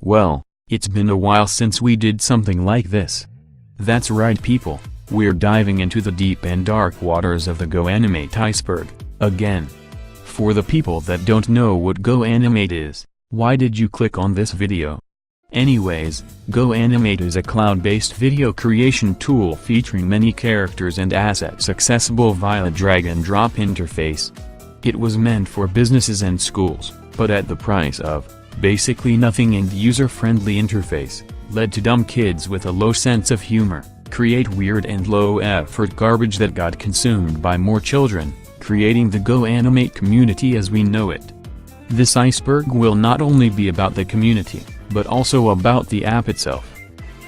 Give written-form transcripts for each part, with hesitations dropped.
Well, it's been a while since we did something like this. That's right people, we're diving into the deep and dark waters of the Goanimate Iceberg, again. For the people that don't know what Goanimate is, why did you click on this video? Anyways, Goanimate is a cloud-based video creation tool featuring many characters and assets accessible via drag-and-drop interface. It was meant for businesses and schools, but at the price of basically nothing and user-friendly interface, led to dumb kids with a low sense of humor, create weird and low-effort garbage that got consumed by more children, creating the Goanimate community as we know it. This iceberg will not only be about the community, but also about the app itself.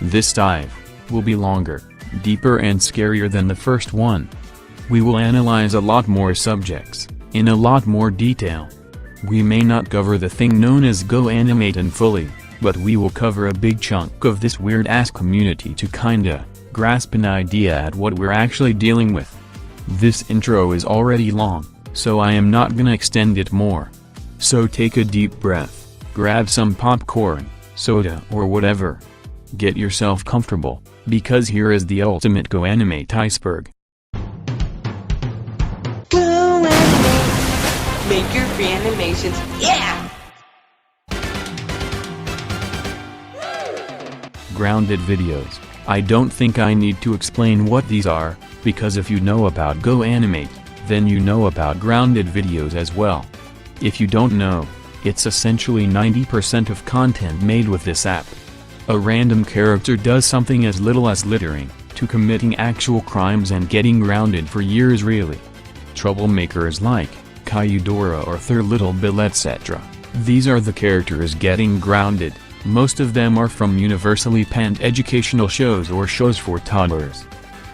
This dive will be longer, deeper and scarier than the first one. We will analyze a lot more subjects, in a lot more detail. We may not cover the thing known as Goanimate in fully, but we will cover a big chunk of this weird-ass community to kinda grasp an idea at what we're actually dealing with. This intro is already long, so I am not gonna extend it more. So take a deep breath, grab some popcorn, soda or whatever. Get yourself comfortable, because here is the ultimate Goanimate iceberg. Make your free animations, yeah! Grounded videos. I don't think I need to explain what these are, because if you know about Goanimate, then you know about grounded videos as well. If you don't know, it's essentially 90% of content made with this app. A random character does something as little as littering, to committing actual crimes and getting grounded for years really. Troublemakers like Kayudora or Thir Little Bill etc. These are the characters getting grounded. Most of them are from universally panned educational shows or shows for toddlers.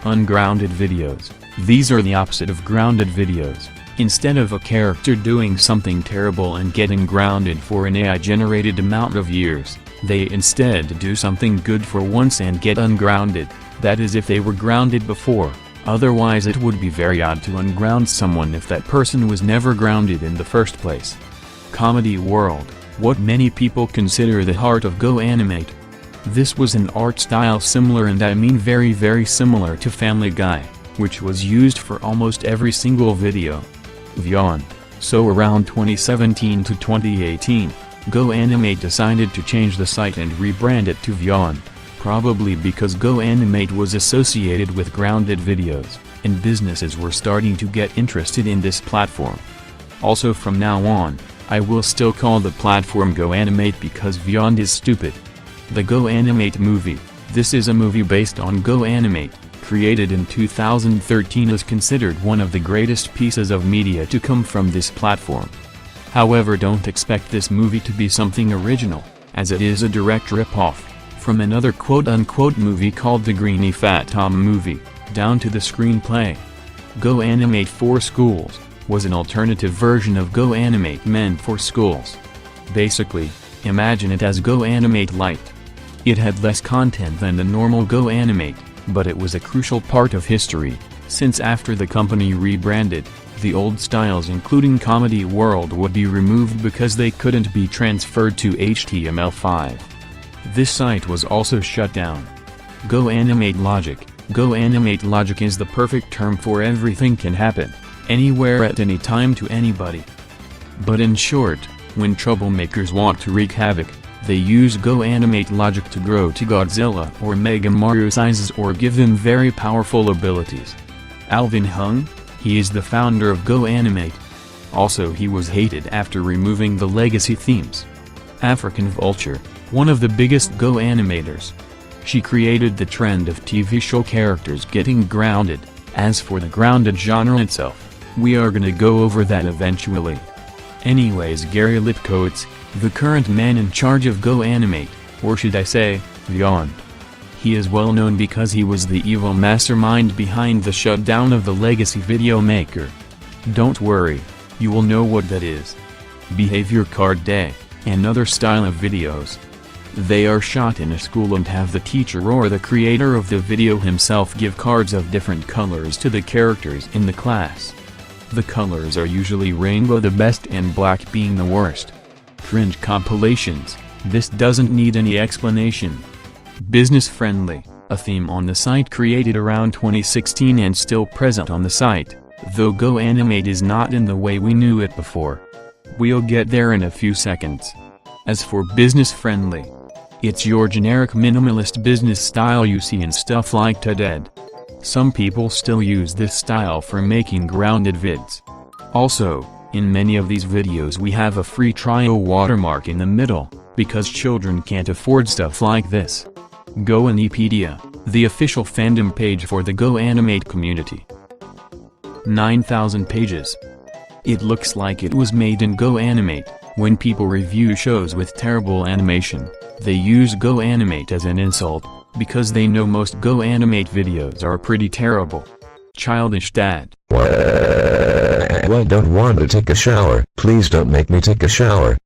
Ungrounded videos. These are the opposite of grounded videos. Instead of a character doing something terrible and getting grounded for an AI-generated amount of years, they instead do something good for once and get ungrounded, that is if they were grounded before. Otherwise it would be very odd to unground someone if that person was never grounded in the first place. Comedy World, what many people consider the heart of Goanimate. This was an art style similar, and I mean very similar to Family Guy, which was used for almost every single video. Beyond. So around 2017 to 2018, Goanimate decided to change the site and rebrand it to Beyond, probably because Goanimate was associated with grounded videos, and businesses were starting to get interested in this platform. Also from now on, I will still call the platform Goanimate because Beyond is stupid. The Goanimate movie. This is a movie based on Goanimate, created in 2013, is considered one of the greatest pieces of media to come from this platform. However, don't expect this movie to be something original, as it is a direct rip-off from another quote-unquote movie called The Greeny Fat Tom Movie, down to the screenplay. Goanimate for Schools was an alternative version of Goanimate meant for schools. Basically, imagine it as Goanimate Lite. It had less content than the normal Goanimate, but it was a crucial part of history, since after the company rebranded, the old styles including Comedy World would be removed because they couldn't be transferred to HTML5. This site was also shut down. Goanimate Logic. Goanimate Logic is the perfect term for everything can happen, anywhere at any time to anybody. But in short, when troublemakers want to wreak havoc, they use Goanimate Logic to grow to Godzilla or Mega Mario sizes or give them very powerful abilities. Alvin Hung, he is the founder of Goanimate. Also he was hated after removing the legacy themes. African Vulture, one of the biggest Goanimators. She created the trend of TV show characters getting grounded. As for the grounded genre itself, we are gonna go over that eventually. Anyways, Gary Lipkowitz, the current man in charge of Goanimate, or should I say, Beyond. He is well known because he was the evil mastermind behind the shutdown of the legacy video maker. Don't worry, you will know what that is. Behavior Card Day, another style of videos. They are shot in a school and have the teacher or the creator of the video himself give cards of different colors to the characters in the class. The colors are usually rainbow the best and black being the worst. Cringe compilations. This doesn't need any explanation. Business friendly, a theme on the site created around 2016 and still present on the site, though Goanimate is not in the way we knew it before. We'll get there in a few seconds. As for business friendly, it's your generic minimalist business style you see in stuff like TED. Some people still use this style for making grounded vids. Also, in many of these videos we have a free trial watermark in the middle, because children can't afford stuff like this. Goanipedia, the official fandom page for the Goanimate community. 9,000 pages. It looks like it was made in Goanimate. When people review shows with terrible animation, they use Goanimate as an insult, because they know most Goanimate videos are pretty terrible. Childish dad. I don't want to take a shower. Please don't make me take a shower.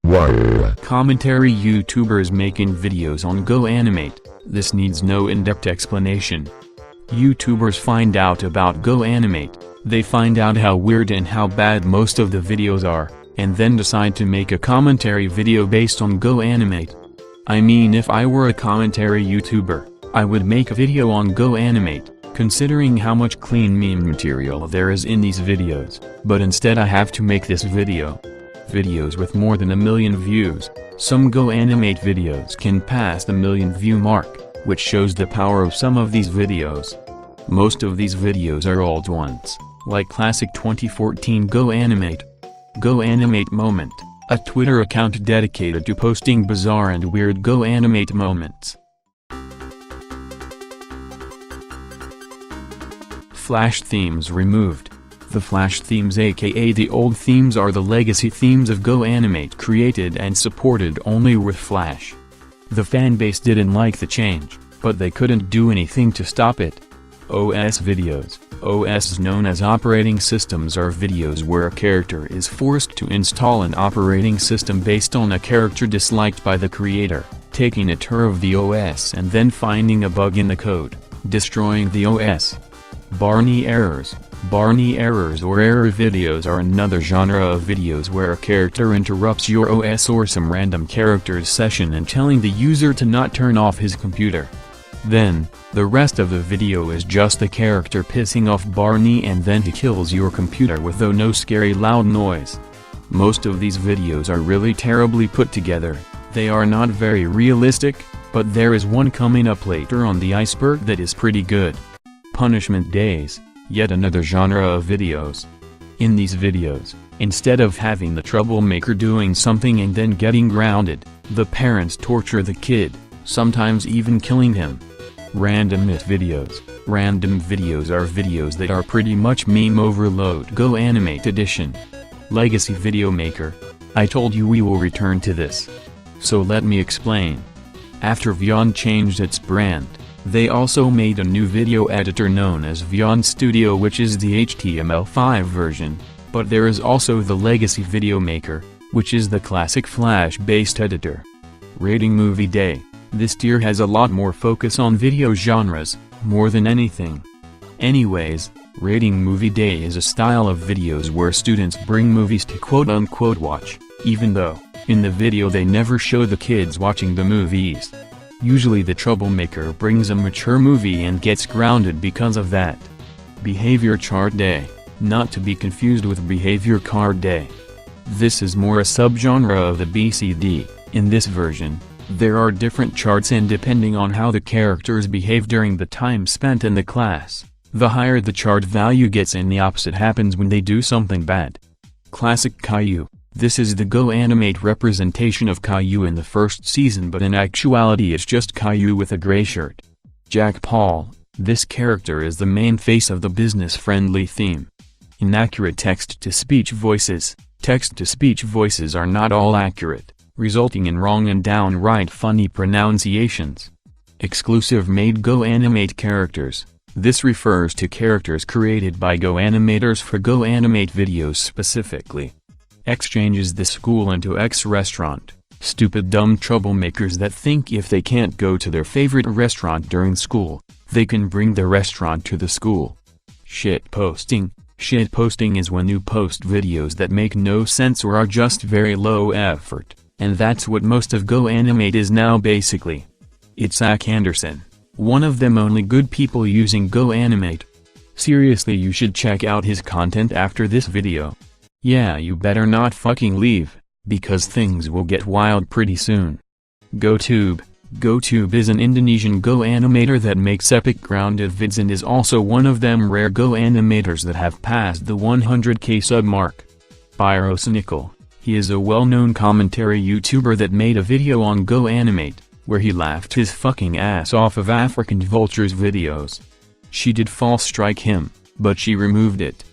Commentary YouTubers making videos on Goanimate. This needs no in-depth explanation. YouTubers find out about Goanimate, they find out how weird and how bad most of the videos are, and then decide to make a commentary video based on Goanimate. I mean, if I were a commentary YouTuber, I would make a video on Goanimate, considering how much clean meme material there is in these videos, but instead I have to make this video. Videos with more than 1 million views. Some Goanimate videos can pass the 1 million view mark, which shows the power of some of these videos. Most of these videos are old ones, like classic 2014 Goanimate. Goanimate Moment, a Twitter account dedicated to posting bizarre and weird Goanimate moments. Flash themes removed. The Flash themes, aka the old themes, are the legacy themes of Goanimate, created and supported only with Flash. The fanbase didn't like the change, but they couldn't do anything to stop it. OS videos. OSs, known as operating systems, are videos where a character is forced to install an operating system based on a character disliked by the creator, taking a tour of the OS and then finding a bug in the code, destroying the OS. Barney errors. Barney errors or error videos are another genre of videos where a character interrupts your OS or some random character's session and telling the user to not turn off his computer. Then, the rest of the video is just the character pissing off Barney and then he kills your computer with no scary loud noise. Most of these videos are really terribly put together, they are not very realistic, but there is one coming up later on the Iceberg that is pretty good. Punishment days, yet another genre of videos. In these videos, instead of having the troublemaker doing something and then getting grounded, the parents torture the kid, sometimes even killing him. Randomness videos. Random videos are videos that are pretty much meme overload. Goanimate edition. Legacy Video Maker. I told you we will return to this. So let me explain. After Vyond changed its brand, they also made a new video editor known as Vyond Studio, which is the HTML5 version, but there is also the Legacy Video Maker, which is the classic Flash-based editor. Rating Movie Day. This tier has a lot more focus on video genres, more than anything. Anyways, Rating Movie Day is a style of videos where students bring movies to quote-unquote watch, even though, in the video they never show the kids watching the movies. Usually the troublemaker brings a mature movie and gets grounded because of that. Behavior Chart Day, not to be confused with Behavior Card Day. This is more a subgenre of the BCD. In this version, there are different charts, and depending on how the characters behave during the time spent in the class, the higher the chart value gets, and the opposite happens when they do something bad. Classic Caillou. This is the Goanimate representation of Caillou in the first season, but in actuality it's just Caillou with a gray shirt. Jack Paul. This character is the main face of the business-friendly theme. Inaccurate text-to-speech voices. Text-to-speech voices are not all accurate, resulting in wrong and downright funny pronunciations. Exclusive made Goanimate characters. This refers to characters created by Goanimators for Goanimate videos specifically. X changes the school into X restaurant. Stupid dumb troublemakers that think if they can't go to their favorite restaurant during school, they can bring the restaurant to the school. Shitposting. Shitposting is when you post videos that make no sense or are just very low effort, And that's what most of Goanimate is now basically. It's Zach Anderson, one of them only good people using Goanimate. Seriously, you should check out his content after this video. Yeah, you better not fucking leave, because things will get wild pretty soon. GoTube. GoTube is an Indonesian Goanimator that makes epic grounded vids and is also one of them rare Goanimators that have passed the 100k sub mark. Pyrocynical. He is a well-known commentary YouTuber that made a video on Goanimate, where he laughed his fucking ass off of African Vulture's videos. She did false strike him, but she removed it.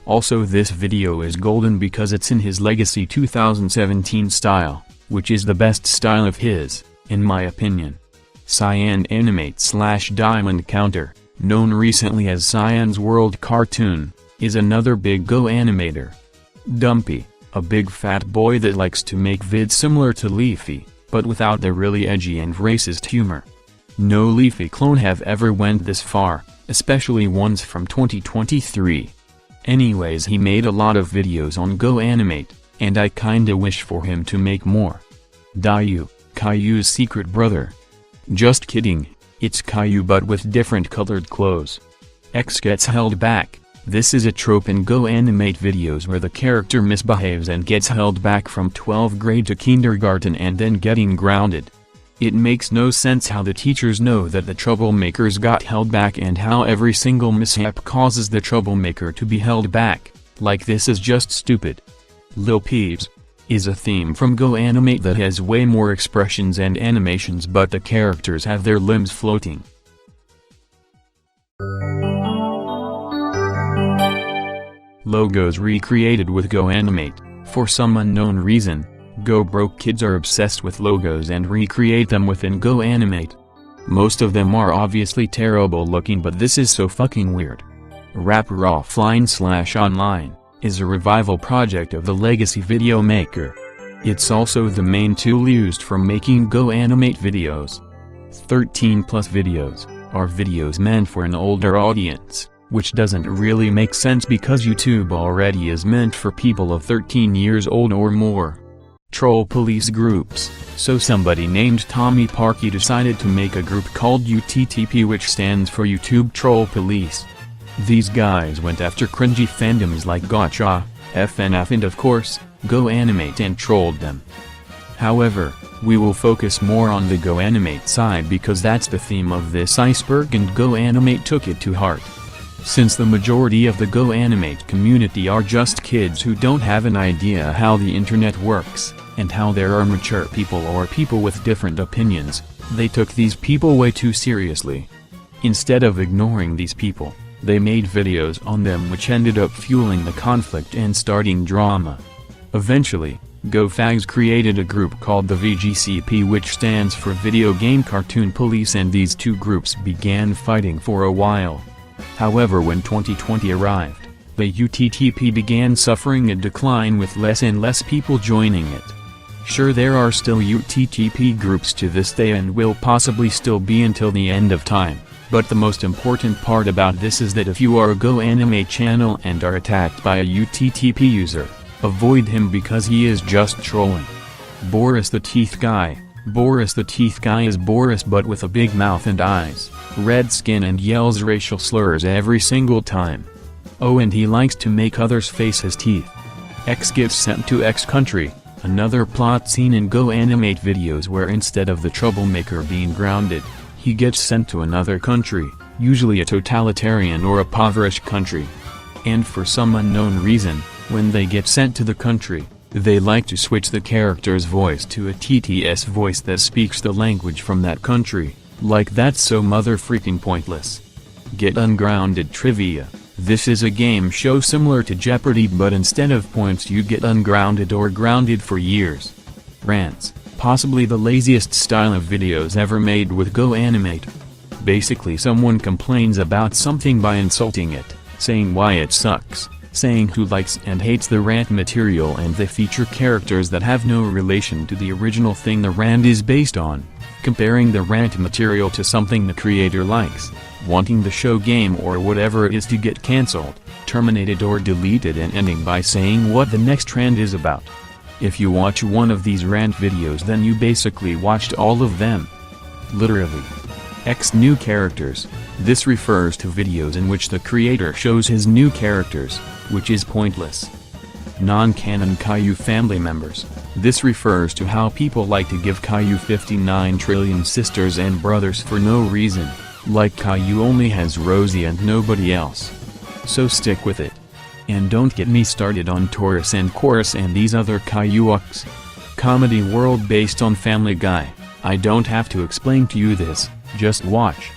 Also, this video is golden because it's in his Legacy 2017 style, which is the best style of his, in my opinion. Cyan Animate / Diamond Counter, known recently as Cyan's World Cartoon, is another big Goanimator. Dumpy, a big fat boy that likes to make vids similar to Leafy, but without the really edgy and racist humor. No Leafy clone have ever went this far, especially ones from 2023. Anyways, he made a lot of videos on Goanimate, and I kinda wish for him to make more. Dayu, Caillou's secret brother. Just kidding, it's Caillou but with different colored clothes. X gets held back. This is a trope in Goanimate videos where the character misbehaves and gets held back from 12th grade to kindergarten and then getting grounded. It makes no sense how the teachers know that the troublemakers got held back and how every single mishap causes the troublemaker to be held back. Like, this is just stupid. Lil Peeps is a theme from Goanimate that has way more expressions and animations, but the characters have their limbs floating. Logos recreated with Goanimate. For some unknown reason, Go Broke kids are obsessed with logos and recreate them within Goanimate. Most of them are obviously terrible looking, but this is so fucking weird. Offline/Online is a revival project of the legacy video maker. It's also the main tool used for making Goanimate videos. 13+ videos are videos meant for an older audience, which doesn't really make sense because YouTube already is meant for people of 13 years old or more. Troll police groups. So somebody named Tommy Parkey decided to make a group called UTTP, which stands for YouTube Troll Police. These guys went after cringy fandoms like Gacha, FNF and of course, Goanimate and trolled them. However, we will focus more on the Goanimate side because that's the theme of this Iceberg, and Goanimate took it to heart. Since the majority of the Goanimate community are just kids who don't have an idea how the internet works, and how there are mature people or people with different opinions, they took these people way too seriously. Instead of ignoring these people, they made videos on them which ended up fueling the conflict and starting drama. Eventually, GoFags created a group called the VGCP, which stands for Video Game Cartoon Police, and these two groups began fighting for a while. However, when 2020 arrived, the UTTP began suffering a decline with less and less people joining it. Sure, there are still UTTP groups to this day and will possibly still be until the end of time, but the most important part about this is that if you are a Goanimate channel and are attacked by a UTTP user, avoid him because he is just trolling. Boris the Teeth Guy. Boris the Teeth Guy is Boris but with a big mouth and eyes, red skin, and yells racial slurs every single time. Oh, and he likes to make others face his teeth. X gets sent to X country, another plot seen in Goanimate videos where instead of the troublemaker being grounded, he gets sent to another country, usually a totalitarian or impoverished country. And for some unknown reason, when they get sent to the country, they like to switch the character's voice to a TTS voice that speaks the language from that country. Like, that's so mother freaking pointless. Get ungrounded trivia. This is a game show similar to Jeopardy, but instead of points you get ungrounded or grounded for years. Rants. Possibly the laziest style of videos ever made with Goanimate. Basically, someone complains about something by insulting it, saying why it sucks, saying who likes and hates the rant material, and they feature characters that have no relation to the original thing the rant is based on, comparing the rant material to something the creator likes, wanting the show, game, or whatever it is to get cancelled, terminated, or deleted, and ending by saying what the next trend is about. If you watch one of these rant videos, then you basically watched all of them. Literally. X new characters. This refers to videos in which the creator shows his new characters, which is pointless. Non-canon Caillou family members. This refers to how people like to give Caillou 59 trillion sisters and brothers for no reason, like Caillou only has Rosie and nobody else. So stick with it. And don't get me started on Taurus and Chorus and these other Caillouks. Comedy world based on Family Guy. I don't have to explain to you this, just watch.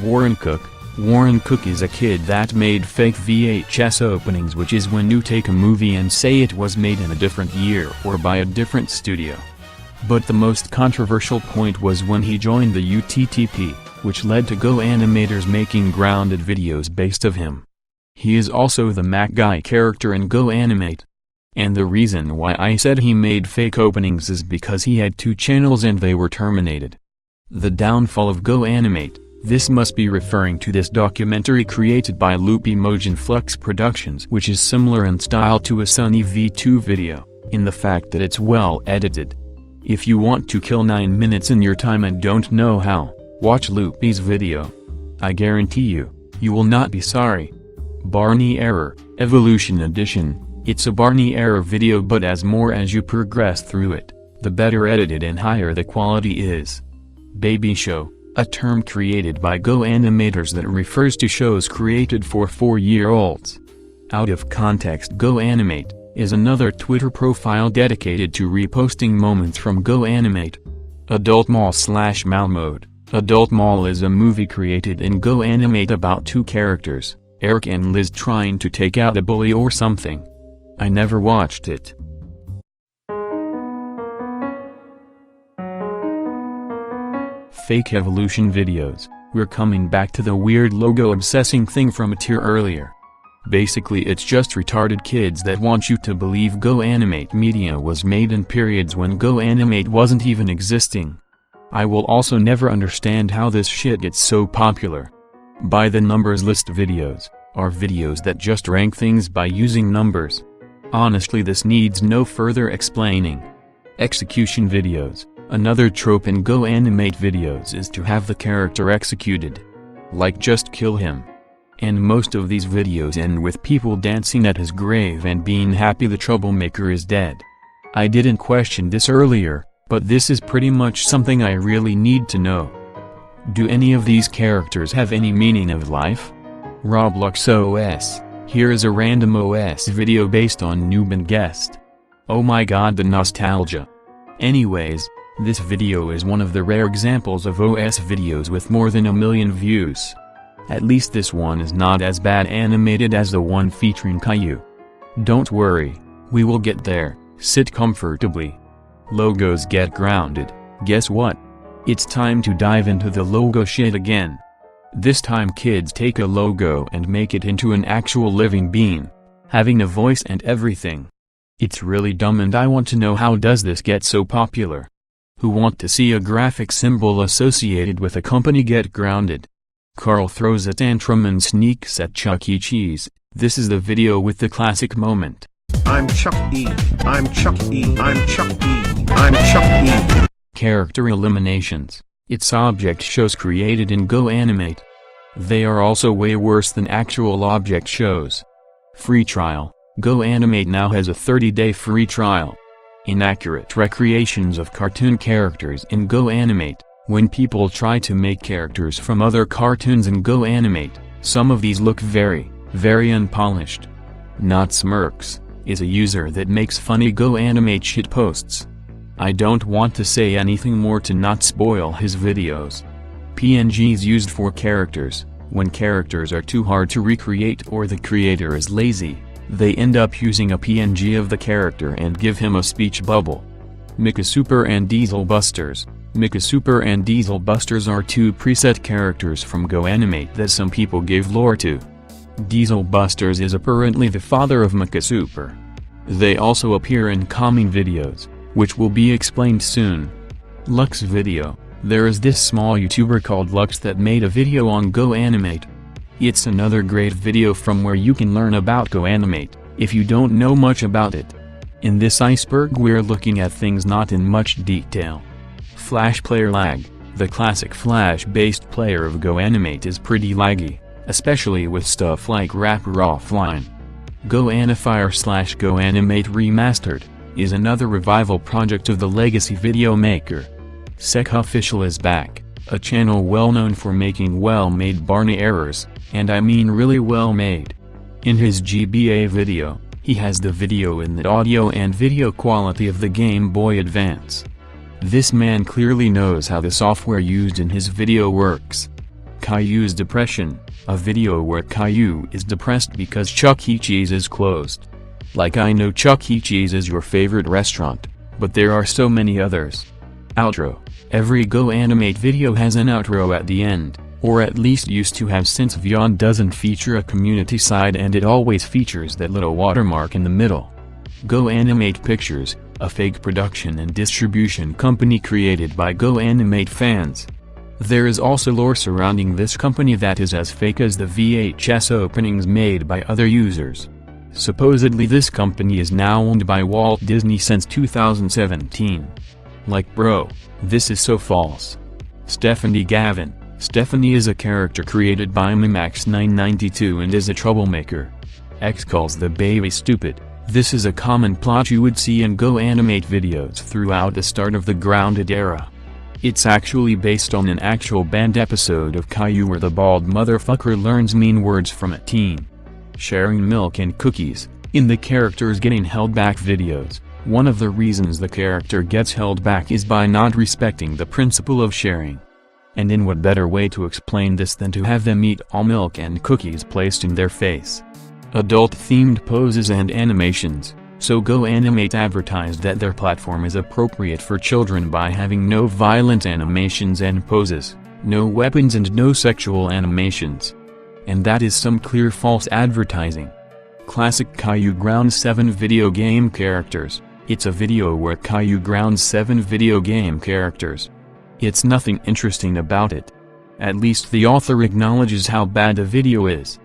Warren Cook. Warren Cook is a kid that made fake VHS openings, which is when you take a movie and say it was made in a different year or by a different studio. But the most controversial point was when he joined the UTTP, which led to Goanimators making grounded videos based of him. He is also the Mac Guy character in Goanimate. And the reason why I said he made fake openings is because he had 2 channels and they were terminated. The downfall of Goanimate. This must be referring to this documentary created by Loopy Mojin Flux Productions, which is similar in style to a Sunny V2 video, in the fact that it's well edited. If you want to kill 9 minutes in your time and don't know how, watch Loopy's video. I guarantee you, you will not be sorry. Barney Error, Evolution Edition. It's a Barney Error video, but as more as you progress through it, the better edited and higher the quality is. Baby Show. A term created by Goanimators that refers to shows created for 4-year-olds. Out of Context Goanimate is another Twitter profile dedicated to reposting moments from Goanimate. Adult Mall/Mal Mode. Adult Mall is a movie created in Goanimate about 2 characters, Eric and Liz, trying to take out a bully or something. I never watched it. Fake evolution videos. We're coming back to the weird logo obsessing thing from a tier earlier. Basically it's just retarded kids that want you to believe Goanimate media was made in periods when Goanimate wasn't even existing. I will also never understand how this shit gets so popular. By the numbers list videos are videos that just rank things by using numbers. Honestly, this needs no further explaining. Execution videos. Another trope in Goanimate videos is to have the character executed. Like just kill him. And most of these videos end with people dancing at his grave and being happy the troublemaker is dead. I didn't question this earlier, but this is pretty much something I really need to know. Do any of these characters have any meaning of life? Roblox OS. Here is a random OS video based on Noob and Guest. Oh my god, the nostalgia. Anyways, this video is one of the rare examples of OS videos with more than 1 million views. At least this one is not as bad animated as the one featuring Caillou. Don't worry, we will get there, sit comfortably. Logos get grounded. Guess what? It's time to dive into the logo shit again. This time kids take a logo and make it into an actual living being, having a voice and everything. It's really dumb and I want to know how does this get so popular? Who want to see a graphic symbol associated with a company get grounded? Carl throws a tantrum and sneaks at Chuck E. Cheese. This is the video with the classic moment. I'm Chuck E. I'm Chuck E. I'm Chuck E. I'm Chuck E. Character eliminations. It's object shows created in Goanimate. They are also way worse than actual object shows. Free trial. Goanimate now has a 30-day free trial. Inaccurate recreations of cartoon characters in Goanimate. When people try to make characters from other cartoons in Goanimate, some of these look very, very unpolished. Not Smirks is a user that makes funny Goanimate shit posts. I don't want to say anything more to not spoil his videos. PNGs used for characters. When characters are too hard to recreate or the creator is lazy, they end up using a PNG of the character and give him a speech bubble. Mecha Super and Diesel Busters. Mecha Super and Diesel Busters are 2 preset characters from Goanimate that some people gave lore to. Diesel Busters is apparently the father of Mecha Super. They also appear in coming videos, which will be explained soon. Lux Video. There is this small YouTuber called Lux that made a video on Goanimate. It's another great video from where you can learn about Goanimate, if you don't know much about it. In this iceberg we're looking at things not in much detail. Flash player lag. The classic Flash-based player of Goanimate is pretty laggy, especially with stuff like raraparaclon. Goanifier/Goanimate Remastered is another revival project of the legacy video maker. Sec Official is back, a channel well known for making well-made Barney errors, and I mean really well made. In his GBA video, he has the video in the audio and video quality of the Game Boy Advance. This man clearly knows how the software used in his video works. Caillou's Depression, a video where Caillou is depressed because Chuck E. Cheese is closed. Like, I know Chuck E. Cheese is your favorite restaurant, but there are so many others. Outro. Every Goanimate video has an outro at the end, or at least used to have, since Vyond doesn't feature a community side and it always features that little watermark in the middle. Goanimate Pictures, a fake production and distribution company created by Goanimate fans. There is also lore surrounding this company that is as fake as the VHS openings made by other users. Supposedly this company is now owned by Walt Disney since 2017. Like, bro, this is so false. Stephanie Gavin. Stephanie is a character created by Mimax992 and is a troublemaker. X calls the baby stupid. This is a common plot you would see in Goanimate videos throughout the start of the Grounded era. It's actually based on an actual banned episode of Caillou where the bald motherfucker learns mean words from a teen. Sharing milk and cookies. In the characters getting held back videos, one of the reasons the character gets held back is by not respecting the principle of sharing. And in what better way to explain this than to have them eat all milk and cookies placed in their face? Adult-themed poses and animations. So Goanimate advertised that their platform is appropriate for children by having no violent animations and poses, no weapons and no sexual animations. And that is some clear false advertising. Classic Caillou grounds 7 video game characters. It's a video where Caillou grounds 7 video game characters. It's nothing interesting about it. At least the author acknowledges how bad the video is.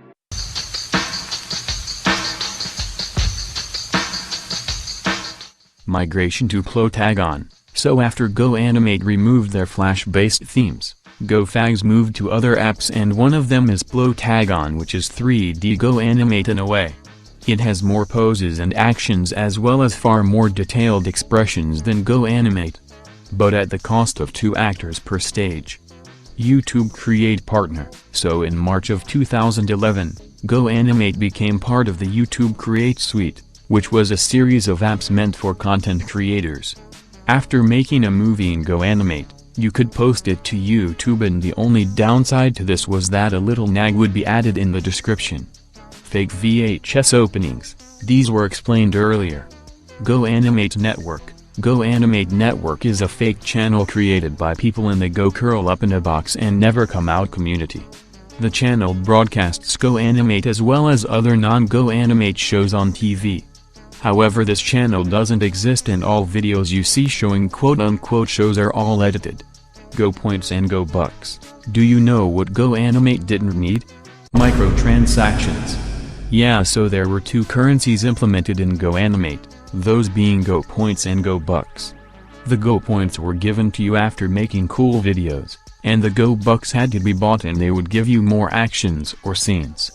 Migration to Plotagon. So after Goanimate removed their Flash-based themes, GoFags moved to other apps, and one of them is Plotagon, which is 3D Goanimate in a way. It has more poses and actions as well as far more detailed expressions than Goanimate. But at the cost of 2 actors per stage. YouTube Create Partner. So in March of 2011, Goanimate became part of the YouTube Create Suite, which was a series of apps meant for content creators. After making a movie in Goanimate, you could post it to YouTube, and the only downside to this was that a little nag would be added in the description. Fake VHS openings. These were explained earlier. Goanimate Network. Goanimate Network is a fake channel created by people in the Go Curl Up in a Box and Never Come Out community. The channel broadcasts Goanimate as well as other non-Goanimate shows on TV. However, this channel doesn't exist, and all videos you see showing quote-unquote shows are all edited. Go points and go bucks. Do you know what Goanimate didn't need? Microtransactions. Yeah, so there were 2 currencies implemented in Goanimate, those being Go points and Go bucks. The Go points were given to you after making cool videos, and the Go bucks had to be bought and they would give you more actions or scenes.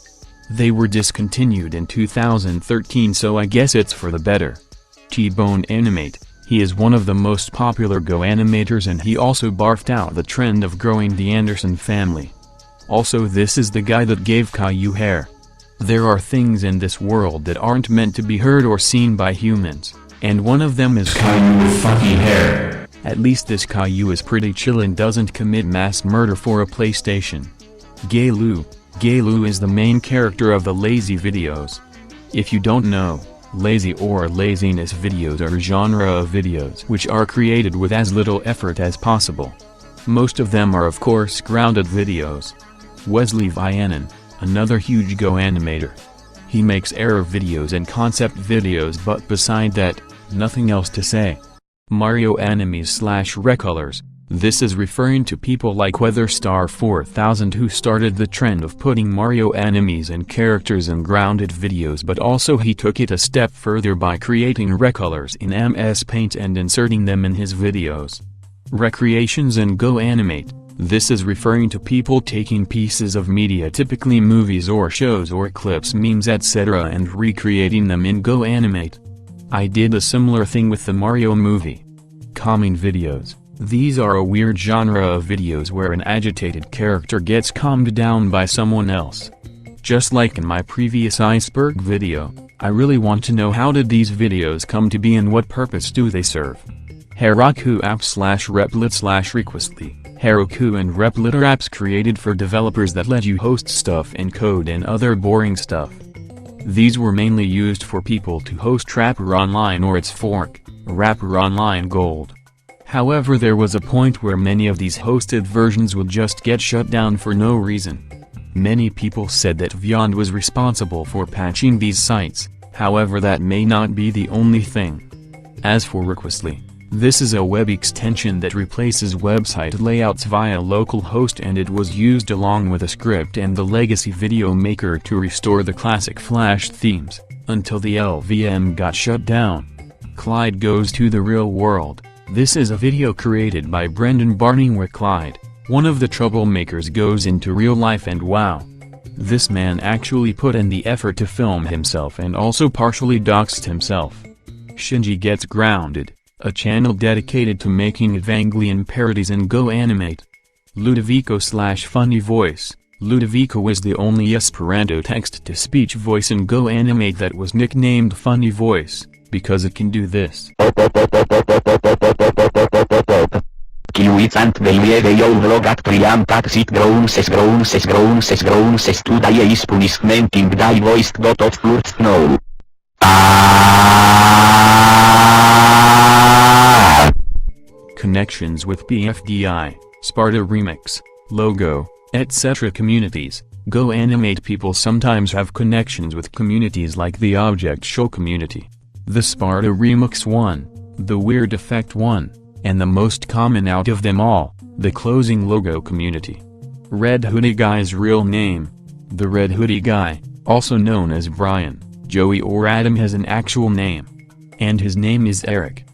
They were discontinued in 2013, so I guess it's for the better. T-Bone Animate. He is one of the most popular Goanimators, and he also barfed out the trend of growing the Anderson family. Also, this is the guy that gave Caillou hair. There are things in this world that aren't meant to be heard or seen by humans, and one of them is Caillou with funky hair. At least this Caillou is pretty chill and doesn't commit mass murder for a PlayStation. Gaylou. Gaylou is the main character of the lazy videos. If you don't know, lazy or laziness videos are a genre of videos which are created with as little effort as possible. Most of them are of course grounded videos. Wesley Vianen, another huge Goanimator. He makes error videos and concept videos, but beside that, nothing else to say. Mario Enemies / Recolors. This is referring to people like WeatherStar4000 who started the trend of putting Mario enemies and characters in grounded videos, but also he took it a step further by creating recolors in MS Paint and inserting them in his videos. Recreations and Goanimate. This is referring to people taking pieces of media, typically movies or shows or clips, memes, etc., and recreating them in Goanimate. I did a similar thing with the Mario movie. Calming videos. These are a weird genre of videos where an agitated character gets calmed down by someone else. Just like in my previous Iceberg video, I really want to know how did these videos come to be and what purpose do they serve. Heroku app/Reupload/Requestly. Heroku and Reupload are apps created for developers that let you host stuff and code and other boring stuff. These were mainly used for people to host Rapper Online or its fork, Rapper Online Gold. However, there was a point where many of these hosted versions would just get shut down for no reason. Many people said that Vyond was responsible for patching these sites, however that may not be the only thing. As for Requestly, this is a web extension that replaces website layouts via localhost, and it was used along with a script and the legacy video maker to restore the classic Flash themes, until the LVM got shut down. Clyde Goes to the Real World. This is a video created by Brendan Barney where Clyde, one of the troublemakers, goes into real life, and wow. This man actually put in the effort to film himself and also partially doxed himself. Shinji Gets Grounded, a channel dedicated to making Evangelion parodies in Goanimate. Ludovico/Funny Voice. Ludovico is the only Esperanto text-to-speech voice in Goanimate that was nicknamed Funny Voice, because it can do this. Kiluicant velviere io vlogat priampat sit grounses today is punishmenting thy voice dot of flurt no. Connections with BFDI, Sparta Remix, Logo, etc. communities. Goanimate people sometimes have connections with communities like the Object Show community, the Sparta Remix one, the Weird Effect one, and the most common out of them all, the Closing Logo community. Red Hoodie Guy's real name. The Red Hoodie Guy, also known as Brian, Joey or Adam, has an actual name. And his name is Eric.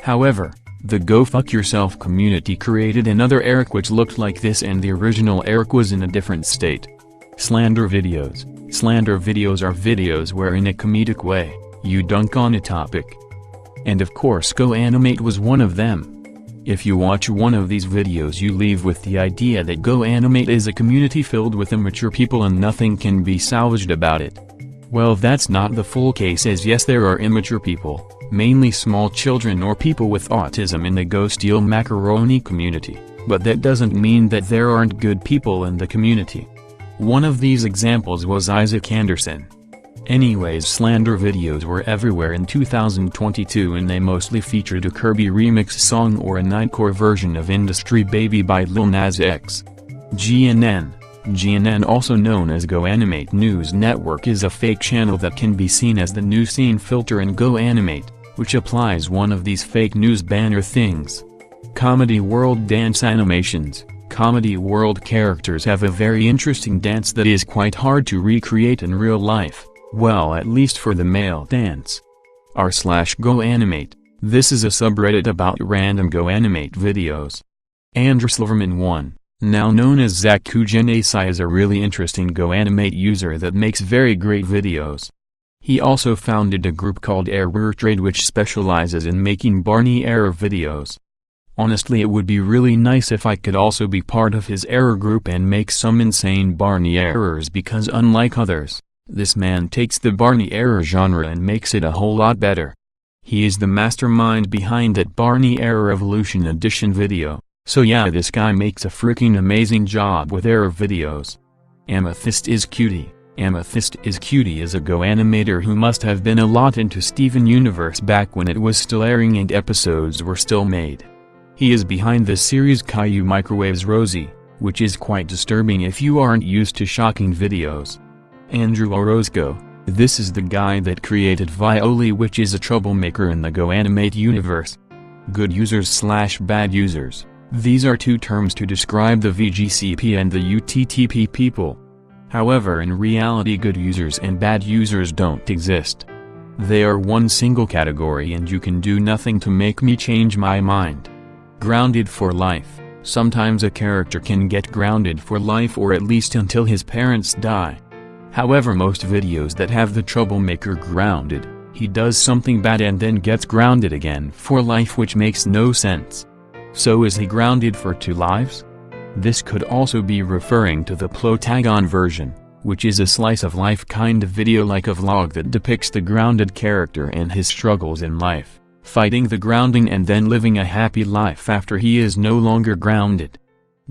However, the Go Fuck Yourself community created another Eric which looked like this, and the original Eric was in a different state. Slander videos. Slander videos are videos where in a comedic way, you dunk on a topic. And of course Goanimate was one of them. If you watch one of these videos you leave with the idea that Goanimate is a community filled with immature people and nothing can be salvaged about it. Well, that's not the full case, as yes, there are immature people, mainly small children or people with autism in the Go Steal Macaroni community, but that doesn't mean that there aren't good people in the community. One of these examples was Isaac Anderson. Anyways, slander videos were everywhere in 2022, and they mostly featured a Kirby remix song or a Nightcore version of Industry Baby by Lil Nas X. GNN, also known as Goanimate News Network, is a fake channel that can be seen as the new scene filter in Goanimate, which applies one of these fake news banner things. Comedy World Dance Animations. Comedy World characters have a very interesting dance that is quite hard to recreate in real life, well, at least for the male dance. r/Goanimate. This is a subreddit about random Goanimate videos. Andrew Silverman 1, now known as Zakugenasai, is a really interesting Goanimate user that makes very great videos. He also founded a group called REUPLOAD which specializes in making Barney error videos. Honestly, it would be really nice if I could also be part of his error group and make some insane Barney errors, because unlike others, this man takes the Barney error genre and makes it a whole lot better. He is the mastermind behind that Barney Error Evolution Edition video, so yeah, this guy makes a freaking amazing job with error videos. Amethyst is Cutie. Amethyst is Cutie is a Goanimator who must have been a lot into Steven Universe back when it was still airing and episodes were still made. He is behind the series Caillou Microwaves Rosie, which is quite disturbing if you aren't used to shocking videos. Andrew Orozco. This is the guy that created Violi, which is a troublemaker in the Goanimate universe. Good users/bad users. These are two terms to describe the VGCP and the UTTP people. However, in reality, good users and bad users don't exist. They are one single category, and you can do nothing to make me change my mind. Grounded for life. Sometimes a character can get grounded for life, or at least until his parents die. However, most videos that have the troublemaker grounded, he does something bad and then gets grounded again for life, which makes no sense. So is he grounded for 2 lives? This could also be referring to the Plotagon version, which is a slice of life kind of video, like a vlog that depicts the grounded character and his struggles in life, fighting the grounding and then living a happy life after he is no longer grounded.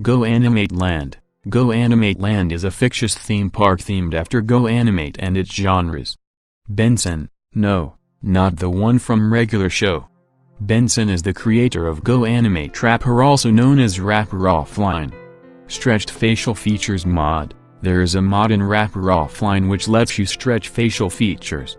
Goanimate Land. Goanimate Land is a fictitious theme park themed after Goanimate and its genres. Benson, no, not the one from regular show. Benson is the creator of Goanimate Trapper, also known as Rapper Offline. Stretched Facial Features mod. There is a mod in Rapper Offline which lets you stretch facial features.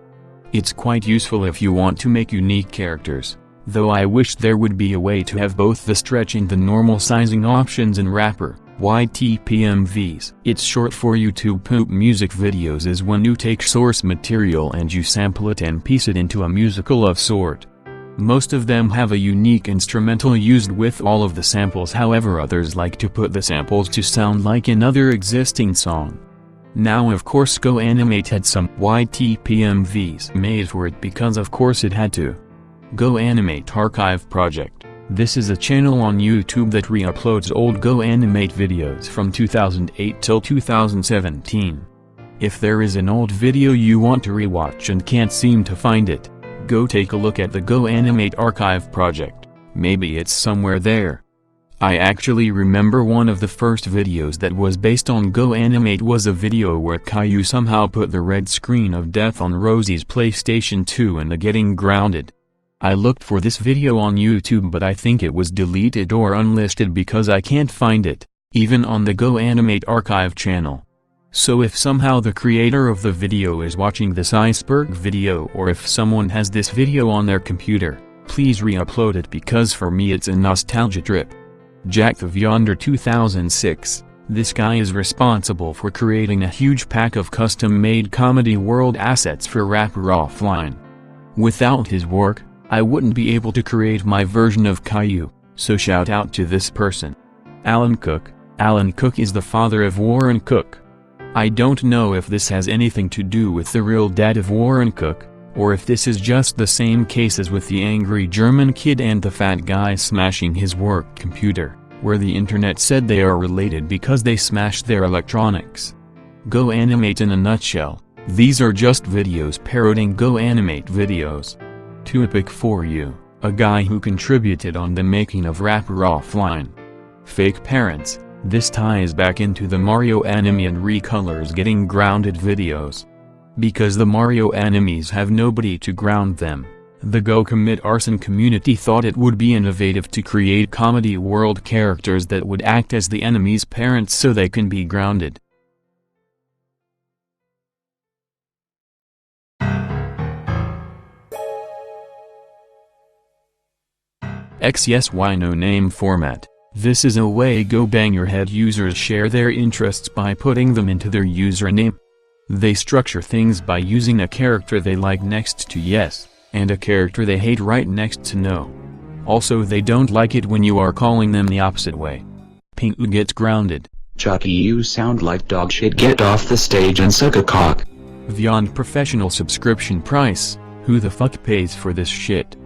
It's quite useful if you want to make unique characters, though I wish there would be a way to have both the stretch and the normal sizing options in Rapper. YTPMVs. It's short for YouTube poop music videos, is when you take source material and you sample it and piece it into a musical of sort. Most of them have a unique instrumental used with all of the samples, however others like to put the samples to sound like another existing song. Now of course Goanimate had some YTPMVs made for it because of course it had to. Goanimate Archive Project. This is a channel on YouTube that re-uploads old Goanimate videos from 2008 till 2017. If there is an old video you want to rewatch and can't seem to find it, go take a look at the Goanimate Archive Project, maybe it's somewhere there. I actually remember one of the first videos that was based on Goanimate was a video where Caillou somehow put the red screen of death on Rosie's PlayStation 2 and the getting grounded. I looked for this video on YouTube, but I think it was deleted or unlisted because I can't find it, even on the Goanimate Archive channel. So if somehow the creator of the video is watching this Iceberg video, or if someone has this video on their computer, please re-upload it because for me it's a nostalgia trip. Jack the Yonder 2006, this guy is responsible for creating a huge pack of custom-made comedy world assets for Rapper Offline. Without his work, I wouldn't be able to create my version of Caillou, so shout out to this person. Alan Cook. Alan Cook is the father of Warren Cook. I don't know if this has anything to do with the real dad of Warren Cook, or if this is just the same case as with the angry German kid and the fat guy smashing his work computer, where the internet said they are related because they smashed their electronics. Goanimate in a nutshell, these are just videos parodying Goanimate videos. Too epic for you, a guy who contributed on the making of Rapper Offline. Fake parents. This ties back into the Mario anime and recolors getting grounded videos. Because the Mario animes have nobody to ground them, the Go Commit Arson community thought it would be innovative to create comedy world characters that would act as the enemy's parents so they can be grounded. XYY no name format. This is a way Go Bang Your Head users share their interests by putting them into their username. They structure things by using a character they like next to yes, and a character they hate right next to no. Also they don't like it when you are calling them the opposite way. Pingu gets grounded. Chucky, you sound like dog shit. Get off the stage and suck a cock. Beyond professional subscription price, who the fuck pays for this shit?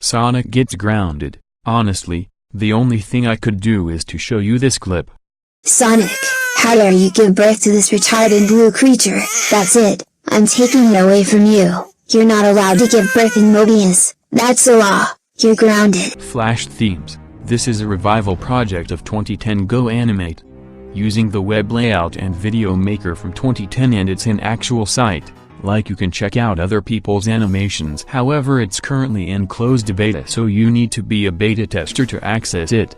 Sonic gets grounded. Honestly, the only thing I could do is to show you this clip. Sonic, how dare you give birth to this retarded blue creature? That's it, I'm taking it away from you. You're not allowed to give birth in Mobius. That's the law. You're grounded. Flash themes. This is a revival project of 2010 Goanimate. Using the web layout and video maker from 2010, and it's an actual site. Like you can check out other people's animations, however it's currently in closed beta, so you need to be a beta tester to access it.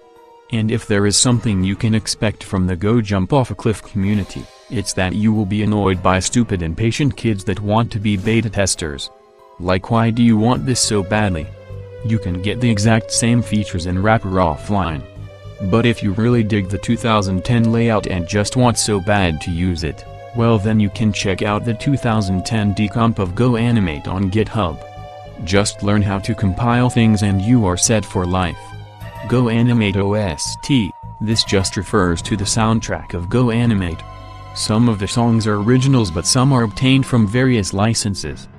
And if there is something you can expect from the Go Jump Off a Cliff community, it's that you will be annoyed by stupid impatient kids that want to be beta testers. Like, why do you want this so badly? You can get the exact same features in Rapper Offline. But if you really dig the 2010 layout and just want so bad to use it, well then you can check out the 2010 decomp of Goanimate on GitHub. Just learn how to compile things and you are set for life. Goanimate OST, this just refers to the soundtrack of Goanimate. Some of the songs are originals but some are obtained from various licenses.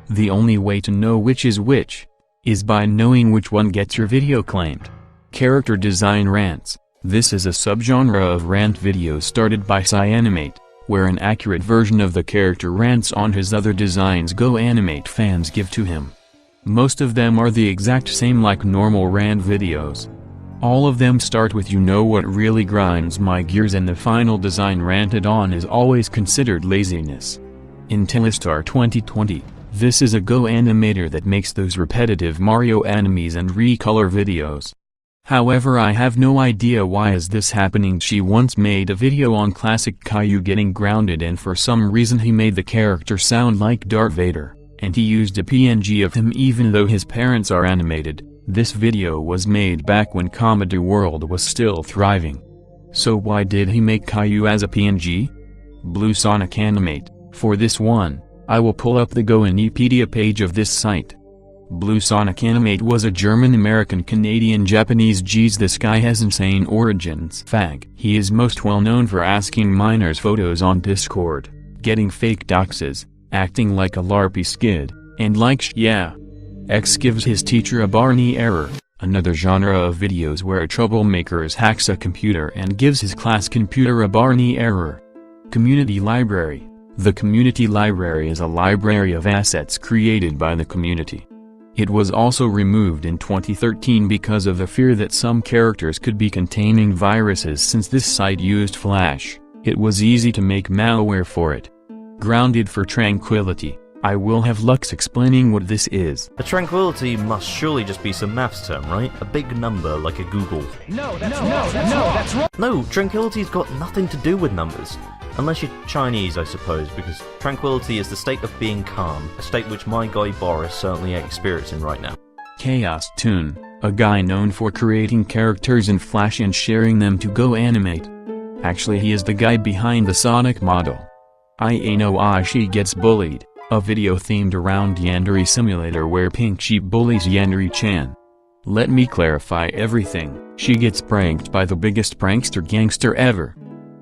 The only way to know which is by knowing which one gets your video claimed. Character design rants. This is a subgenre of rant videos started by Goanimate, where an accurate version of the character rants on his other designs Goanimate fans give to him. Most of them are the exact same like normal rant videos. All of them start with "you know what really grinds my gears" and the final design ranted on is always considered laziness. Intellistar 2020. This is a Goanimator that makes those repetitive Mario enemies and recolor videos. However, I have no idea why is this happening. She once made a video on classic Caillou getting grounded and for some reason he made the character sound like Darth Vader, and he used a PNG of him even though his parents are animated. This video was made back when Comedy World was still thriving. So why did he make Caillou as a PNG? Blue Sonic Animate. For this one, I will pull up the Goanipedia page of this site. Blue Sonic Animate was a German-American-Canadian-Japanese geez, this guy has insane origins. Fag. He is most well known for asking minors photos on Discord, getting fake doxes, acting like a LARPy skid, and like yeah. X gives his teacher a Barney error, another genre of videos where a troublemaker hacks a computer and gives his class computer a Barney error. Community Library. The Community Library is a library of assets created by the community. It was also removed in 2013 because of the fear that some characters could be containing viruses. Since this site used Flash, it was easy to make malware for it. Grounded for Tranquility. I will have Lux explaining what this is. A tranquility must surely just be some maths term, right? A big number like a Google. That's wrong. No, tranquility's got nothing to do with numbers. Unless you're Chinese, I suppose, because tranquility is the state of being calm, a state which my guy Boris certainly ain't experiencing right now. Chaos Toon, a guy known for creating characters in Flash and sharing them to Goanimate. Actually, he is the guy behind the Sonic model. I know why she gets bullied, a video themed around Yandere Simulator where Pink Sheep bullies Yandere-chan. Let me clarify everything. She gets pranked by the biggest prankster gangster ever.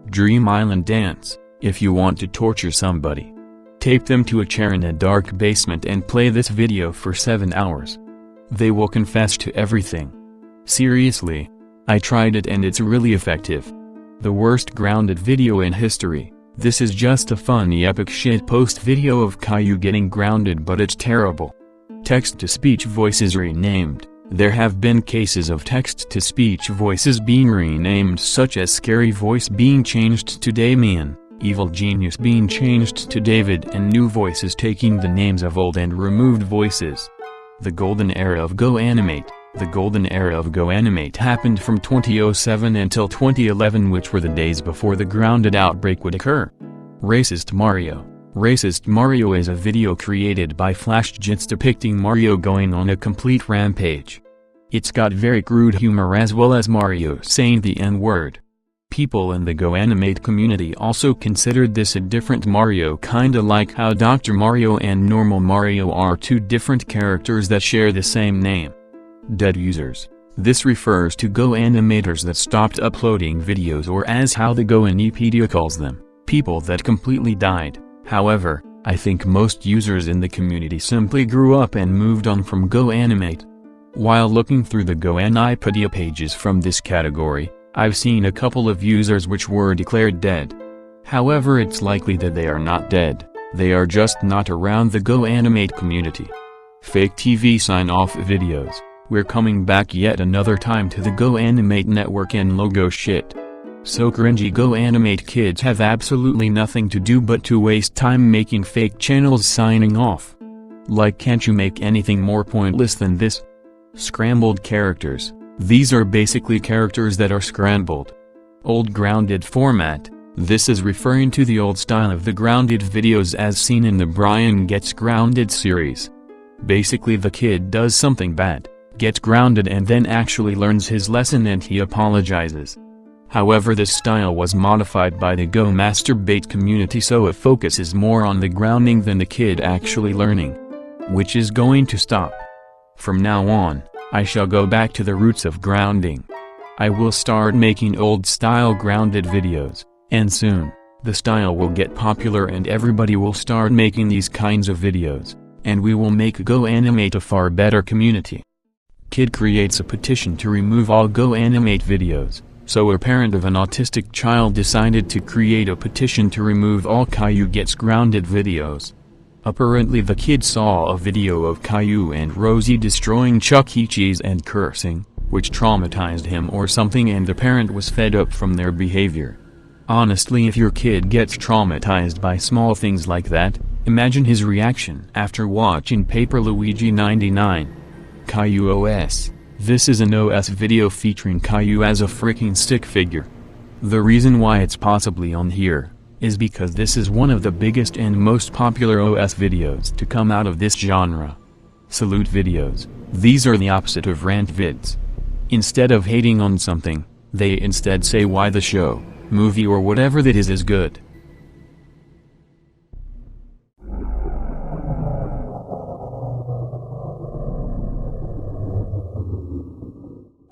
Dream Island Dance. If you want to torture somebody, tape them to a chair in a dark basement and play this video for 7 hours. They will confess to everything. Seriously. I tried it and it's really effective. The worst grounded video in history. This is just a funny epic shitpost video of Caillou getting grounded, but it's terrible. Text-to-speech voices renamed. There have been cases of text-to-speech voices being renamed, such as Scary Voice being changed to Damien, Evil Genius being changed to David, and new voices taking the names of old and removed voices. The Golden Era of Goanimate. The Golden Era of Goanimate happened from 2007 until 2011, which were the days before the grounded outbreak would occur. Racist Mario. Racist Mario is a video created by FlashJits depicting Mario going on a complete rampage. It's got very crude humor as well as Mario saying the N-word. People in the Goanimate community also considered this a different Mario, kinda like how Dr. Mario and normal Mario are two different characters that share the same name. Dead users. This refers to Goanimators that stopped uploading videos, or as how the Goanipedia calls them, people that completely died. However, I think most users in the community simply grew up and moved on from Goanimate. While looking through the Goanipedia pages from this category, I've seen a couple of users which were declared dead. However, it's likely that they are not dead, they are just not around the Goanimate community. Fake TV sign-off videos. We're coming back yet another time to the Goanimate network and logo shit. So cringy. Goanimate kids have absolutely nothing to do but to waste time making fake channels signing off. Like, can't you make anything more pointless than this? Scrambled characters. These are basically characters that are scrambled. Old grounded format. This is referring to the old style of the grounded videos as seen in the Brian Gets Grounded series. Basically, the kid does something bad, gets grounded and then actually learns his lesson and he apologizes. However, this style was modified by the Go Masturbate community so it focuses more on the grounding than the kid actually learning. Which is going to stop. From now on, I shall go back to the roots of grounding. I will start making old-style grounded videos, and soon, the style will get popular and everybody will start making these kinds of videos, and we will make Goanimate a far better community. Kid creates a petition to remove all Goanimate videos. So a parent of an autistic child decided to create a petition to remove all Caillou Gets Grounded videos. Apparently the kid saw a video of Caillou and Rosie destroying Chuck E. Cheese and cursing, which traumatized him or something, and the parent was fed up from their behavior. Honestly, if your kid gets traumatized by small things like that, imagine his reaction after watching Paper Luigi 99. Caillou OS. This is an OS video featuring Caillou as a freaking stick figure. The reason why it's possibly on here is because this is one of the biggest and most popular OS videos to come out of this genre. Salute videos. These are the opposite of rant vids. Instead of hating on something, they instead say why the show, movie or whatever that is good.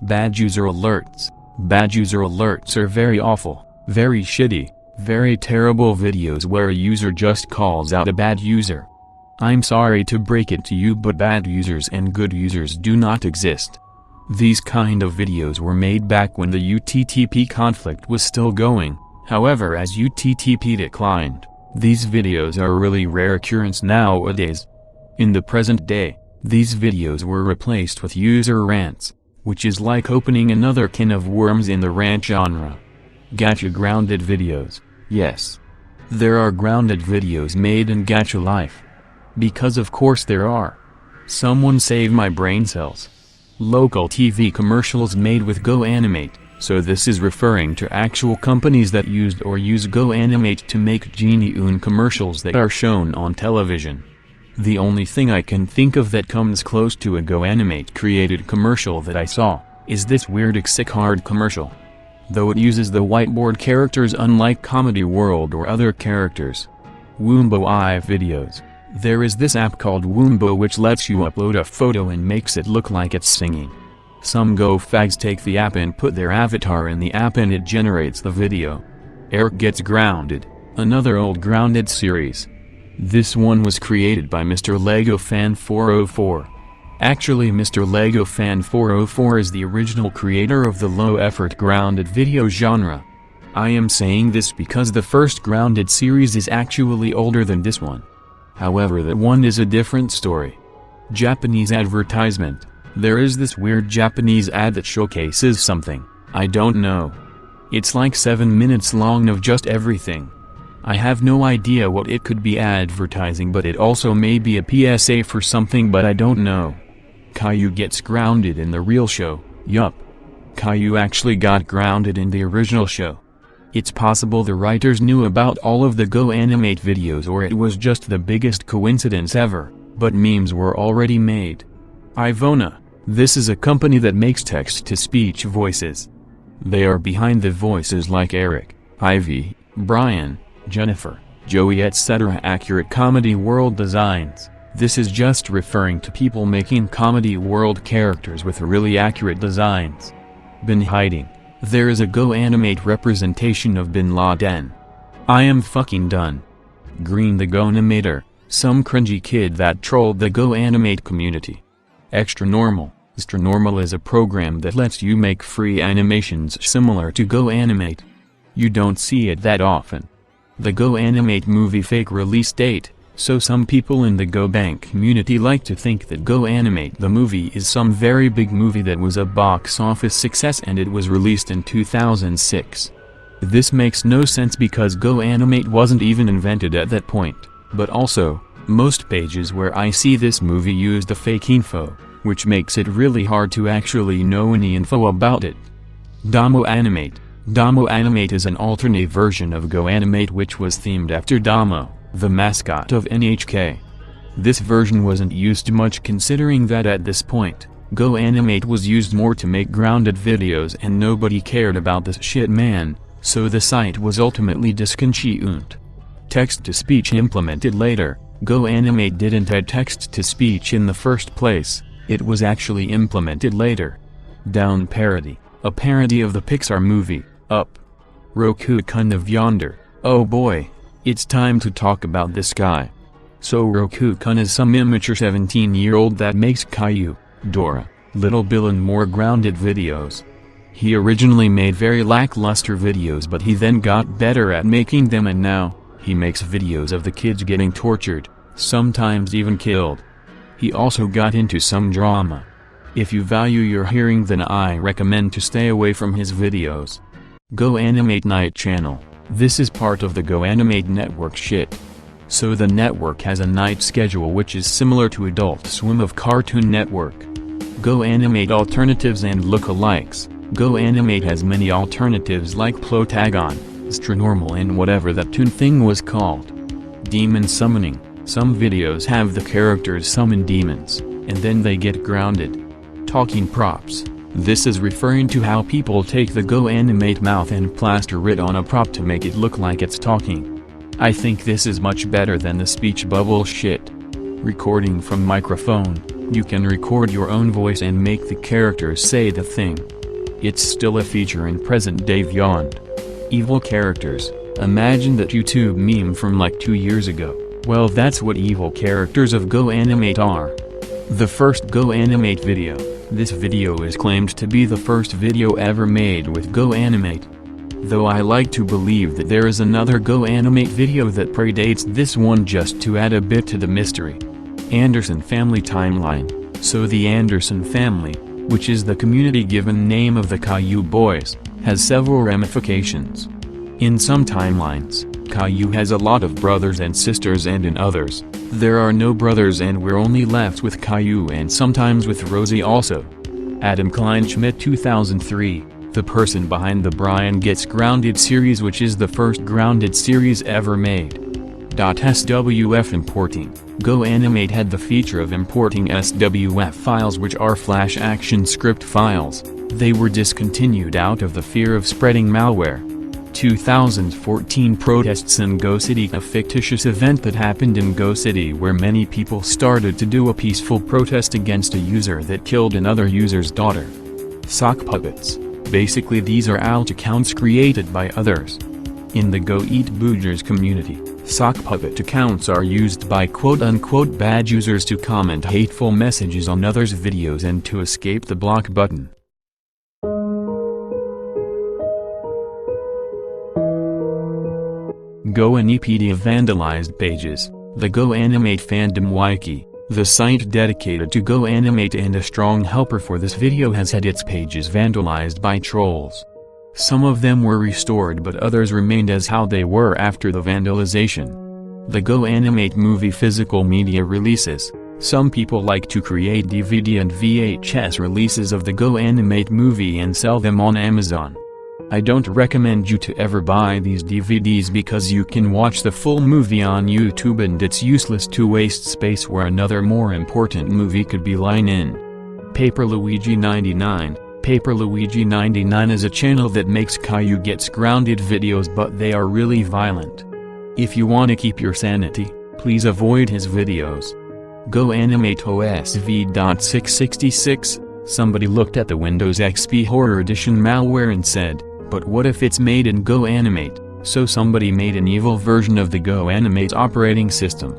Bad user alerts. Bad user alerts are very awful, very shitty, very terrible videos where a user just calls out a bad user. I'm sorry to break it to you, but bad users and good users do not exist. These kind of videos were made back when the UTTP conflict was still going. However, as UTTP declined, these videos are a really rare occurrence nowadays. In the present day, these videos were replaced with user rants, which is like opening another can of worms in the rant genre. Gacha grounded videos. Yes. There are grounded videos made in gacha life. Because of course there are. Someone save my brain cells. Local TV commercials made with Goanimate, so this is referring to actual companies that used or use Goanimate to make Genie-un commercials that are shown on television. The only thing I can think of that comes close to a Goanimate created commercial that I saw, is this weird Iceberg commercial. Though it uses the whiteboard characters unlike Comedy World or other characters. Woombo videos. There is this app called Woombo which lets you upload a photo and makes it look like it's singing. Some Go fags take the app and put their avatar in the app and it generates the video. Eric Gets Grounded, another old grounded series. This one was created by Mr. Lego Fan 404. Actually, Mr. Lego Fan 404 is the original creator of the low-effort grounded video genre. I am saying this because the first grounded series is actually older than this one. However, that one is a different story. Japanese advertisement. There is this weird Japanese ad that showcases something, I don't know. It's like 7 minutes long of just everything. I have no idea what it could be advertising, but it also may be a PSA for something, but I don't know. Caillou Gets Grounded in the real show, yup. Caillou actually got grounded in the original show. It's possible the writers knew about all of the Goanimate videos or it was just the biggest coincidence ever, but memes were already made. Ivona, this is a company that makes text-to-speech voices. They are behind the voices like Eric, Ivy, Brian, Jennifer, Joey etc. Accurate Comedy World designs. This is just referring to people making Comedy World characters with really accurate designs. Been hiding. There is a Goanimate representation of Bin Laden. I am fucking done. Green the Goanimator, some cringy kid that trolled the Goanimate community. Extra Normal. Extra Normal is a program that lets you make free animations similar to Goanimate. You don't see it that often. The Goanimate movie fake release date, so some people in the GoBank community like to think that Goanimate the movie is some very big movie that was a box office success and it was released in 2006. This makes no sense because Goanimate wasn't even invented at that point, but also, most pages where I see this movie use the fake info, which makes it really hard to actually know any info about it. Domoanimate. Domoanimate is an alternate version of Goanimate which was themed after Domo, the mascot of NHK. This version wasn't used much considering that at this point, Goanimate was used more to make grounded videos and nobody cared about this shit, man, so the site was ultimately discontinued. Text-to-speech implemented later. Goanimate didn't add text-to-speech in the first place, it was actually implemented later. Down parody, a parody of the Pixar movie, Up. Roku-kun of Yonder. Oh boy, it's time to talk about this guy. So Roku-kun is some immature 17-year-old that makes Caillou, Dora, Little Bill and more grounded videos. He originally made very lackluster videos, but he then got better at making them, and now he makes videos of the kids getting tortured, sometimes even killed. He also got into some drama. If you value your hearing, then I recommend to stay away from his videos. Goanimate Night Channel. This is part of the Goanimate network shit. So the network has a night schedule which is similar to Adult Swim of Cartoon Network. Goanimate alternatives and lookalikes. Goanimate has many alternatives like Plotagon, Stranormal and whatever that toon thing was called. Demon summoning. Some videos have the characters summon demons, and then they get grounded. Talking props. This is referring to how people take the Goanimate mouth and plaster it on a prop to make it look like it's talking. I think this is much better than the speech bubble shit. Recording from microphone. You can record your own voice and make the characters say the thing. It's still a feature in present day beyond. Evil characters. Imagine that YouTube meme from like 2 years ago. Well, that's what evil characters of Goanimate are. The first Goanimate video. This video is claimed to be the first video ever made with Goanimate. Though I like to believe that there is another Goanimate video that predates this one just to add a bit to the mystery. Anderson Family Timeline. So the Anderson family, which is the community given name of the Caillou boys, has several ramifications. In some timelines, Caillou has a lot of brothers and sisters, and in others, there are no brothers and we're only left with Caillou and sometimes with Rosie also. Adam Kleinschmidt 2003, the person behind the Brian Gets Grounded series, which is the first grounded series ever made. .swf importing. Goanimate had the feature of importing SWF files, which are Flash Action Script files. They were discontinued out of the fear of spreading malware. 2014 protests in Go City, a fictitious event that happened in Go City where many people started to do a peaceful protest against a user that killed another user's daughter. Sock puppets. Basically these are alt accounts created by others. In the Go Eat Boogers community, sock puppet accounts are used by quote-unquote bad users to comment hateful messages on others' videos and to escape the block button. Goanipedia vandalized pages. The Goanimate fandom wiki, the site dedicated to Goanimate and a strong helper for this video, has had its pages vandalized by trolls. Some of them were restored but others remained as how they were after the vandalization. The Goanimate movie physical media releases. Some people like to create DVD and VHS releases of the Goanimate movie and sell them on Amazon. I don't recommend you to ever buy these DVDs because you can watch the full movie on YouTube and it's useless to waste space where another more important movie could be lying in. Paper Luigi 99. Paper Luigi 99 is a channel that makes Caillou Gets Grounded videos, but they are really violent. If you want to keep your sanity, please avoid his videos. Goanimate OS v.666. Somebody looked at the Windows XP Horror Edition malware and said, but what if it's made in Goanimate? So somebody made an evil version of the Goanimate operating system.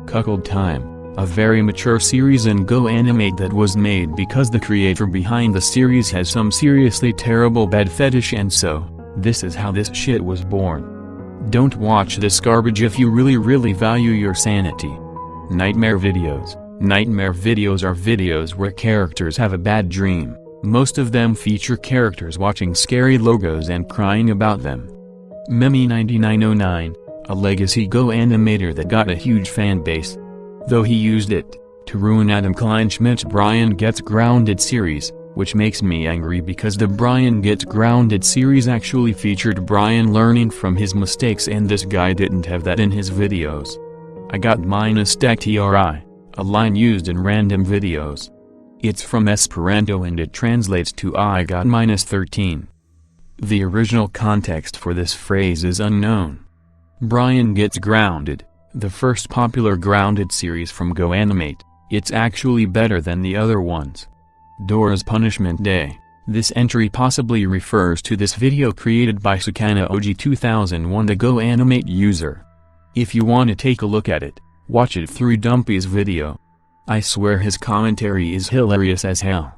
Cuckold Time, a very mature series in Goanimate that was made because the creator behind the series has some seriously terrible bed fetish, and so, this is how this shit was born. Don't watch this garbage if you really value your sanity. Nightmare videos. Nightmare videos are videos where characters have a bad dream. Most of them feature characters watching scary logos and crying about them. Memi9909, a legacy Goanimator that got a huge fan base. Though he used it to ruin Adam Kleinschmidt's Brian Gets Grounded series, which makes me angry because the Brian Gets Grounded series actually featured Brian learning from his mistakes and this guy didn't have that in his videos. I got -TRI, a line used in random videos. It's from Esperanto and it translates to I got -13. The original context for this phrase is unknown. Brian gets grounded, the first popular grounded series from Goanimate. It's actually better than the other ones. Dora's Punishment Day. This entry possibly refers to this video created by Sakana OG 2001, the Goanimate user. If you want to take a look at it, watch it through Dumpy's video. I swear his commentary is hilarious as hell.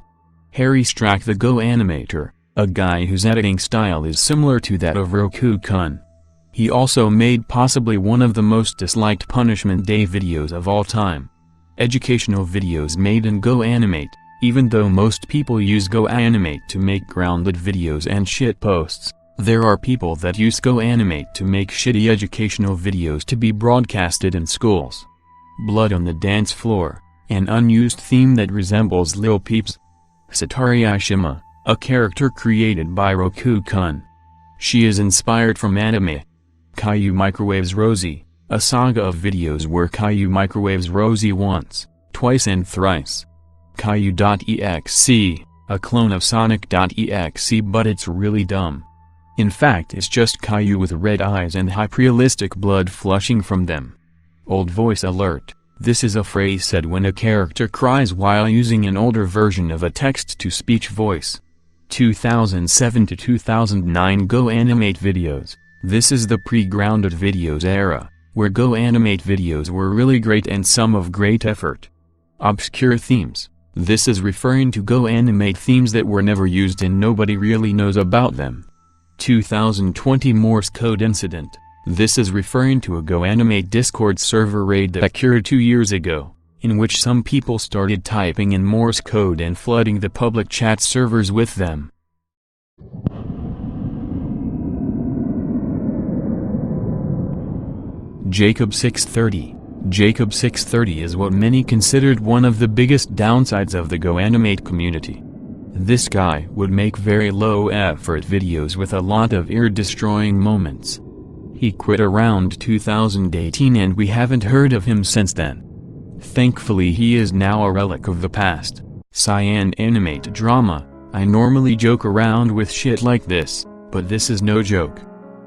Harry Strack, the Goanimator, a guy whose editing style is similar to that of Roku-kun. He also made possibly one of the most disliked Punishment Day videos of all time. Educational videos made in Goanimate. Even though most people use Goanimate to make grounded videos and shit posts, there are people that use Goanimate to make shitty educational videos to be broadcasted in schools. Blood on the Dance Floor, an unused theme that resembles Lil Peep's. Satari Aishima, a character created by Roku-kun. She is inspired from anime. Caillou microwaves Rosie, a saga of videos where Caillou microwaves Rosie once, twice and thrice. Caillou.exe, a clone of Sonic.exe, but it's really dumb. In fact, it's just Caillou with red eyes and hyperrealistic blood flushing from them. Old voice alert. This is a phrase said when a character cries while using an older version of a text-to-speech voice. 2007 to 2009 Goanimate videos. This is the pre-grounded videos era, where Goanimate videos were really great and some of great effort. Obscure themes. This is referring to Goanimate themes that were never used and nobody really knows about them. 2020 Morse code incident. This is referring to a Goanimate Discord server raid that occurred 2 years ago, in which some people started typing in Morse code and flooding the public chat servers with them. Jacob 630. Jacob 630 is what many considered one of the biggest downsides of the Goanimate community. This guy would make very low-effort videos with a lot of ear-destroying moments. He quit around 2018 and we haven't heard of him since then. Thankfully he is now a relic of the past. Cyan Animate Drama. I normally joke around with shit like this, but this is no joke.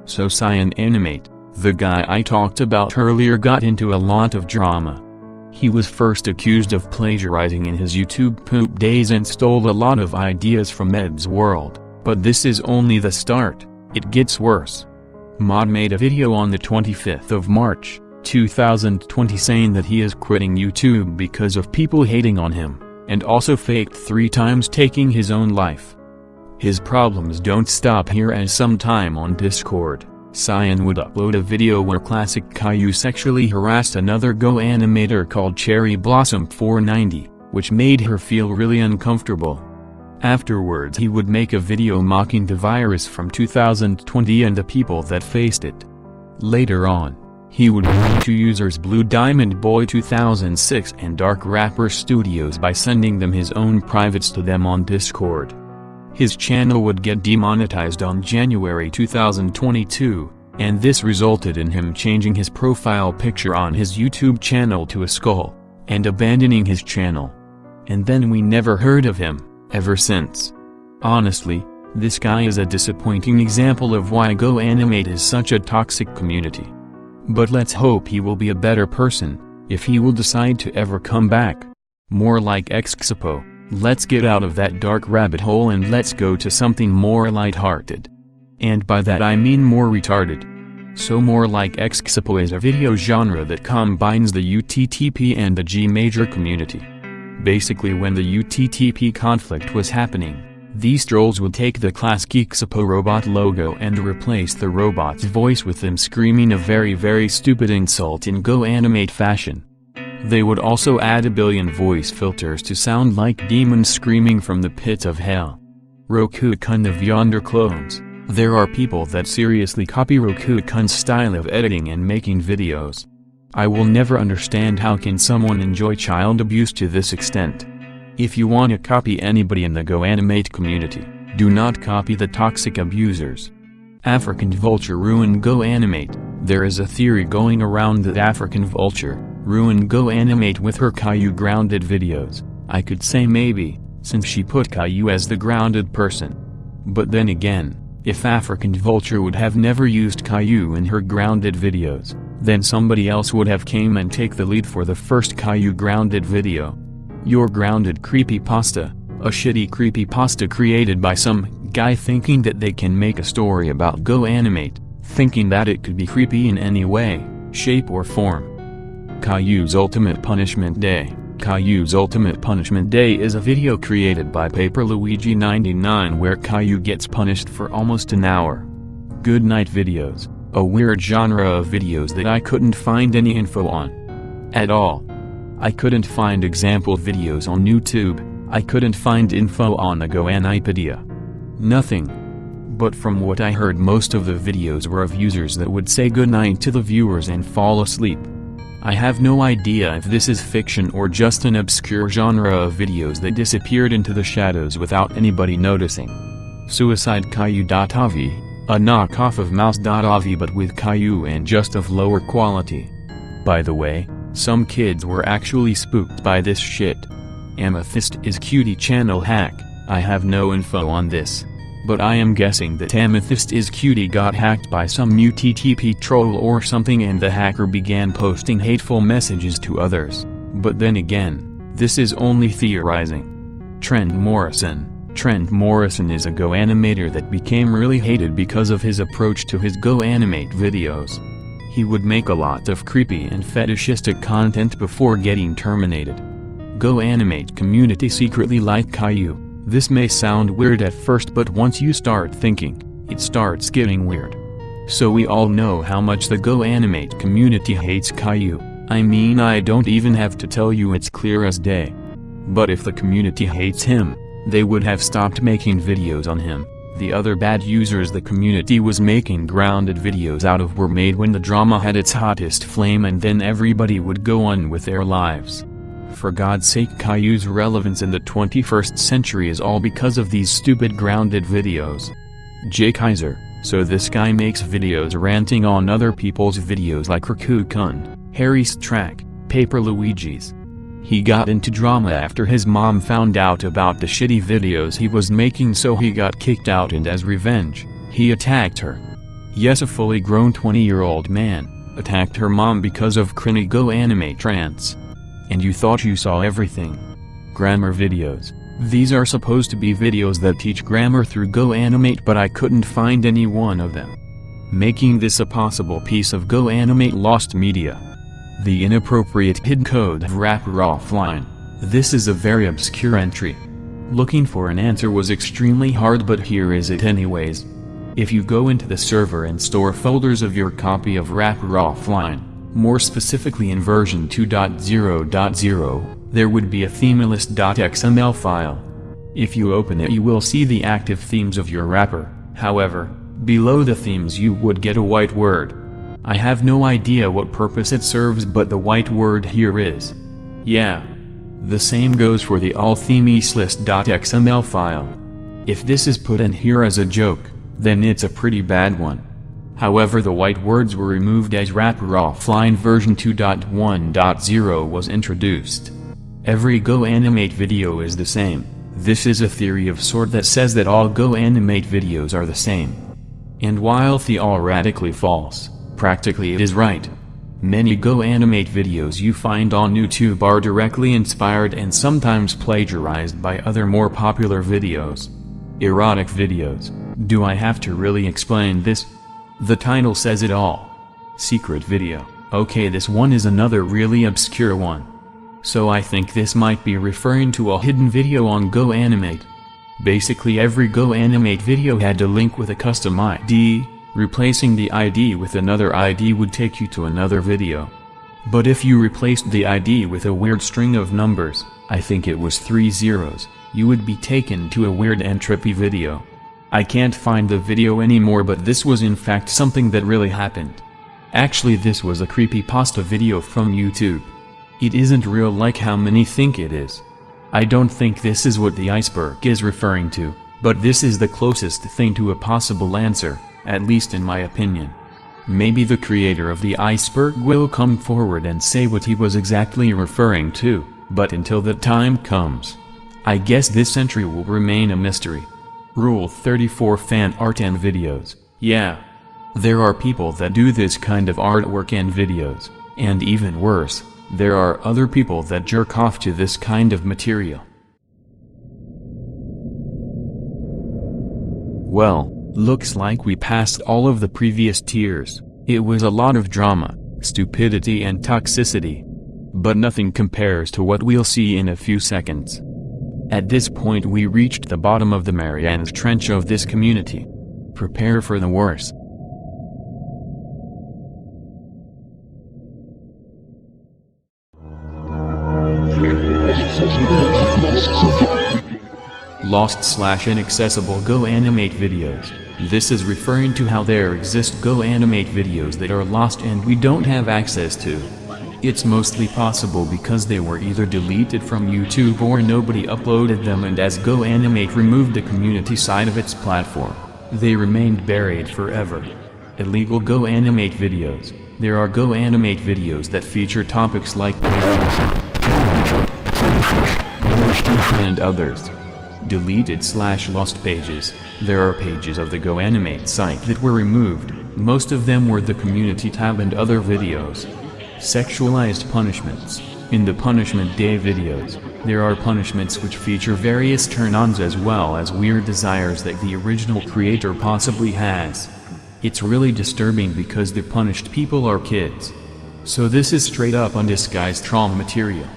So Cyan Animate, the guy I talked about earlier, got into a lot of drama. He was first accused of plagiarizing in his YouTube poop days and stole a lot of ideas from Ed's World, but this is only the start, it gets worse. Mod made a video on the 25th of March, 2020 saying that he is quitting YouTube because of people hating on him, and also faked 3 times taking his own life. His problems don't stop here, as sometime on Discord, Cyan would upload a video where classic Caillou sexually harassed another Goanimator called Cherry Blossom 490, which made her feel really uncomfortable. Afterwards he would make a video mocking the virus from 2020 and the people that faced it. Later on, he would ruin 2 users Blue Diamond Boy 2006 and Dark Rapper Studios by sending them his own privates to them on Discord. His channel would get demonetized on January 2022, and this resulted in him changing his profile picture on his YouTube channel to a skull, and abandoning his channel. And then we never heard of him, ever since. Honestly, this guy is a disappointing example of why Goanimate is such a toxic community. But let's hope he will be a better person, if he will decide to ever come back. More like Xxapo. Let's get out of that dark rabbit hole and let's go to something more lighthearted. And by that I mean more retarded. So more like Xxapo is a video genre that combines the UTTP and the G major community. Basically, when the UTTP conflict was happening, these trolls would take the classic Xxapo robot logo and replace the robot's voice with them screaming a very stupid insult in Goanimate fashion. They would also add a billion voice filters to sound like demons screaming from the pits of hell. Roku-kun of yonder clones. There are people that seriously copy Roku-kun's style of editing and making videos. I will never understand how can someone enjoy child abuse to this extent. If you want to copy anybody in the Goanimate community, do not copy the toxic abusers. African Vulture ruined Goanimate. There is a theory going around that African Vulture ruined Goanimate with her Caillou grounded videos, I could say maybe, since she put Caillou as the grounded person. But then again, if African Vulture would have never used Caillou in her grounded videos, then somebody else would have came and take the lead for the first Caillou grounded video. Your grounded creepypasta, a shitty creepypasta created by some guy thinking that they can make a story about Goanimate, thinking that it could be creepy in any way, shape or form. Caillou's Ultimate Punishment Day. Caillou's Ultimate Punishment Day is a video created by PaperLuigi99 where Caillou gets punished for almost an hour. Good night videos, a weird genre of videos that I couldn't find any info on. At all. I couldn't find example videos on YouTube, I couldn't find info on the Goanipedia. Nothing. But from what I heard, most of the videos were of users that would say goodnight to the viewers and fall asleep. I have no idea if this is fiction or just an obscure genre of videos that disappeared into the shadows without anybody noticing. Suicide Caillou.avi, a knockoff of Mouse.avi but with Caillou and just of lower quality. By the way, some kids were actually spooked by this shit. Amethyst is cutie channel hack, I have no info on this. But I am guessing that Amethyst is Cutie got hacked by some UTTP troll or something and the hacker began posting hateful messages to others. But then again, this is only theorizing. Trent Morrison. Trent Morrison is a Goanimator that became really hated because of his approach to his Goanimate videos. He would make a lot of creepy and fetishistic content before getting terminated. Goanimate community secretly like Caillou. This may sound weird at first, but once you start thinking, it starts getting weird. So we all know how much the Goanimate community hates Caillou. I mean, I don't even have to tell you, it's clear as day. But if the community hates him, they would have stopped making videos on him. The other bad users the community was making grounded videos out of were made when the drama had its hottest flame, and then everybody would go on with their lives. For God's sake, Caillou's relevance in the 21st century is all because of these stupid grounded videos. J. Kaiser, so this guy makes videos ranting on other people's videos like Raku-kun, Harry's Track, Paper Luigi's. He got into drama after his mom found out about the shitty videos he was making, so he got kicked out, and as revenge, he attacked her. Yes, a fully grown 20-year-old man attacked her mom because of cringy Goanimate rants. And you thought you saw everything. Grammar videos. These are supposed to be videos that teach grammar through Goanimate, but I couldn't find any one of them. Making this a possible piece of Goanimate lost media. The inappropriate hid code of Rapper Offline. This is a very obscure entry. Looking for an answer was extremely hard, but here is it anyways. If you go into the server and store folders of your copy of Rapper Offline, more specifically in version 2.0.0, there would be a themelist.xml file. If you open it, you will see the active themes of your wrapper. However, below the themes you would get a white word. I have no idea what purpose it serves, but the white word here is. Yeah. The same goes for the allthemeslist.xml file. If this is put in here as a joke, then it's a pretty bad one. However, the white words were removed as Rapper Offline version 2.1.0 was introduced. Every Goanimate video is the same. This is a theory of sort that says that all Goanimate videos are the same. And while theoretically false, practically it is right. Many Goanimate videos you find on YouTube are directly inspired and sometimes plagiarized by other more popular videos. Erotic videos. Do I have to really explain this? The title says it all. Secret video. Okay, this one is another really obscure one. So I think this might be referring to a hidden video on Goanimate. Basically every Goanimate video had a link with a custom ID, replacing the ID with another ID would take you to another video. But if you replaced the ID with a weird string of numbers, I think it was 3 zeros, you would be taken to a weird and trippy video. I can't find the video anymore, but this was in fact something that really happened. Actually, this was a creepypasta video from YouTube. It isn't real like how many think it is. I don't think this is what the Iceberg is referring to, but this is the closest thing to a possible answer, at least in my opinion. Maybe the creator of the Iceberg will come forward and say what he was exactly referring to. But until that time comes, I guess this entry will remain a mystery. Rule 34: fan art and videos. Yeah. There are people that do this kind of artwork and videos, and even worse, there are other people that jerk off to this kind of material. Well, looks like we passed all of the previous tiers. It was a lot of drama, stupidity and toxicity. But nothing compares to what we'll see in a few seconds. At this point we reached the bottom of the Marianas Trench of this community. Prepare for the worst. Lost/inaccessible Goanimate videos. This is referring to how there exist Goanimate videos that are lost and we don't have access to. It's mostly possible because they were either deleted from YouTube or nobody uploaded them, and as Goanimate removed the community side of its platform, they remained buried forever. Illegal Goanimate videos. There are Goanimate videos that feature topics like and others. Deleted/lost pages. There are pages of the Goanimate site that were removed. Most of them were the community tab and other videos. Sexualized punishments. In the Punishment Day videos, there are punishments which feature various turn-ons as well as weird desires that the original creator possibly has. It's really disturbing because the punished people are kids. So this is straight up undisguised trauma material.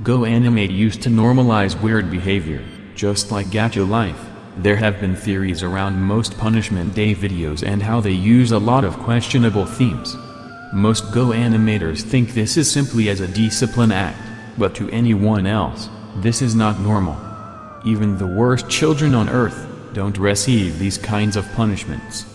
Goanimate used to normalize weird behavior, just like Gacha Life. There have been theories around most Punishment Day videos and how they use a lot of questionable themes. Most Goanimators think this is simply as a discipline act, but to anyone else, this is not normal. Even the worst children on Earth don't receive these kinds of punishments.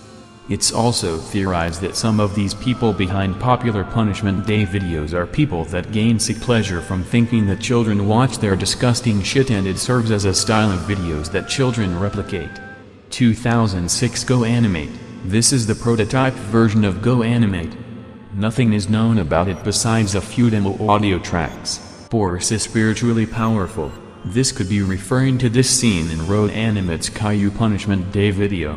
It's also theorized that some of these people behind popular Punishment Day videos are people that gain sick pleasure from thinking that children watch their disgusting shit, and it serves as a style of videos that children replicate. 2006 Goanimate. This is the prototype version of Goanimate. Nothing is known about it besides a few demo audio tracks. Boris is spiritually powerful. This could be referring to this scene in Goanimate's Caillou Punishment Day video.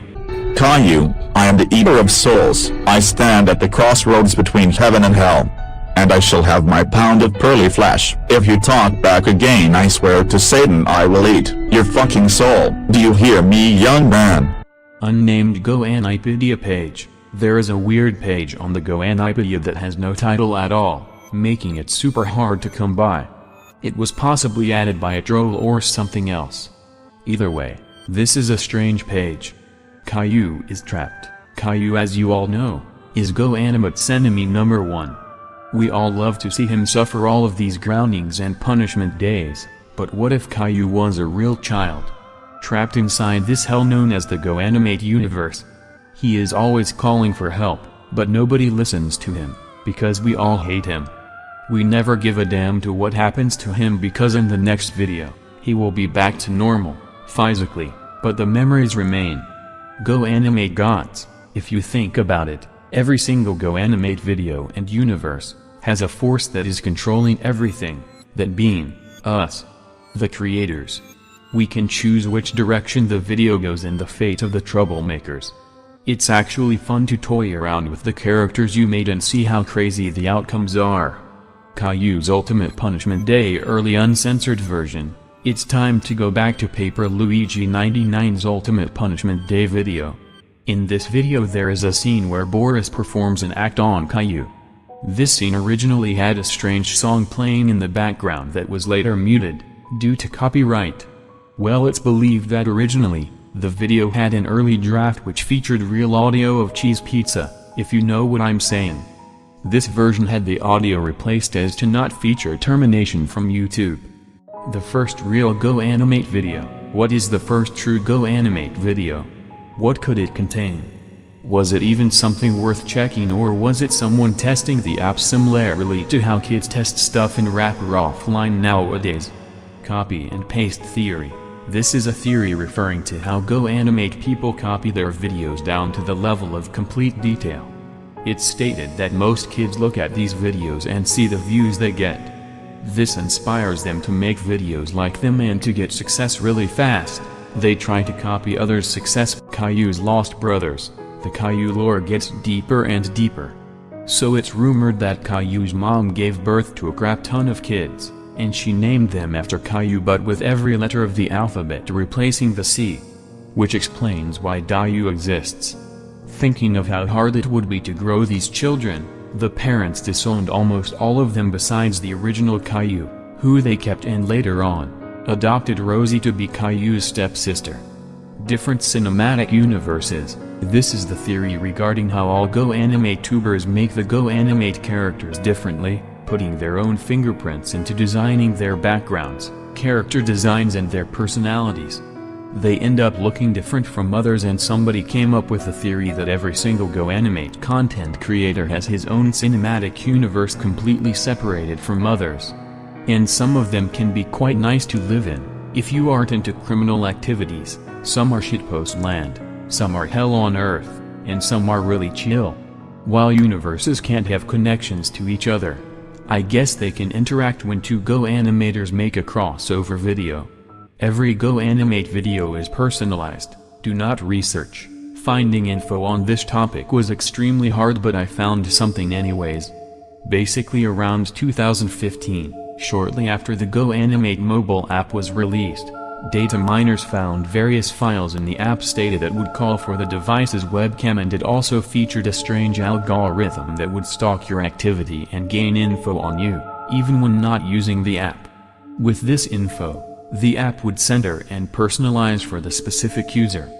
Caillou, I am the eater of souls. I stand at the crossroads between heaven and hell. And I shall have my pound of pearly flesh. If you talk back again, I swear to Satan I will eat your fucking soul. Do you hear me, young man? Unnamed Goanipedia page. There is a weird page on the Goanipedia that has no title at all, making it super hard to come by. It was possibly added by a troll or something else. Either way, this is a strange page. Caillou is trapped. Caillou, as you all know, is Goanimate's enemy number one. We all love to see him suffer all of these groundings and punishment days, but what if Caillou was a real child? Trapped inside this hell known as the Goanimate universe. He is always calling for help, but nobody listens to him, because we all hate him. We never give a damn to what happens to him because in the next video, he will be back to normal, physically, but the memories remain. Goanimate gods, if you think about it, every single Goanimate video and universe, has a force that is controlling everything, that being, us. The creators. We can choose which direction the video goes and the fate of the troublemakers. It's actually fun to toy around with the characters you made and see how crazy the outcomes are. Caillou's Ultimate Punishment Day early uncensored version. It's time to go back to Paper Luigi 99's Ultimate Punishment Day video. In this video there is a scene where Boris performs an act on Caillou. This scene originally had a strange song playing in the background that was later muted, due to copyright. Well, it's believed that originally, the video had an early draft which featured real audio of cheese pizza, if you know what I'm saying. This version had the audio replaced as to not feature termination from YouTube. The first real Goanimate video. What is the first true Goanimate video? What could it contain? Was it even something worth checking, or was it someone testing the app similarly to how kids test stuff in Rapper offline nowadays? Copy and paste theory. This is a theory referring to how Goanimate people copy their videos down to the level of complete detail. It's stated that most kids look at these videos and see the views they get. This inspires them to make videos like them and to get success really fast. They try to copy others' success. Caillou's lost brothers. The Caillou lore gets deeper and deeper. So it's rumored that Caillou's mom gave birth to a crap ton of kids, and she named them after Caillou but with every letter of the alphabet replacing the C. Which explains why Caillou exists. Thinking of how hard it would be to grow these children, the parents disowned almost all of them besides the original Caillou, who they kept and later on, adopted Rosie to be Caillou's stepsister. Different cinematic universes. This is the theory regarding how all Goanimate tubers make the Goanimate characters differently, putting their own fingerprints into designing their backgrounds, character designs and their personalities. They end up looking different from others, and somebody came up with the theory that every single Goanimate content creator has his own cinematic universe completely separated from others. And some of them can be quite nice to live in, if you aren't into criminal activities. Some are shitpost land, some are hell on earth, and some are really chill. While universes can't have connections to each other, I guess they can interact when two Goanimators make a crossover video. Every Goanimate video is personalized. Do not research. Finding info on this topic was extremely hard, but I found something anyways. Basically around 2015, shortly after the Goanimate mobile app was released, data miners found various files in the app stated that would call for the device's webcam, and it also featured a strange algorithm that would stalk your activity and gain info on you, even when not using the app. With this info, the app would center and personalize for the specific user.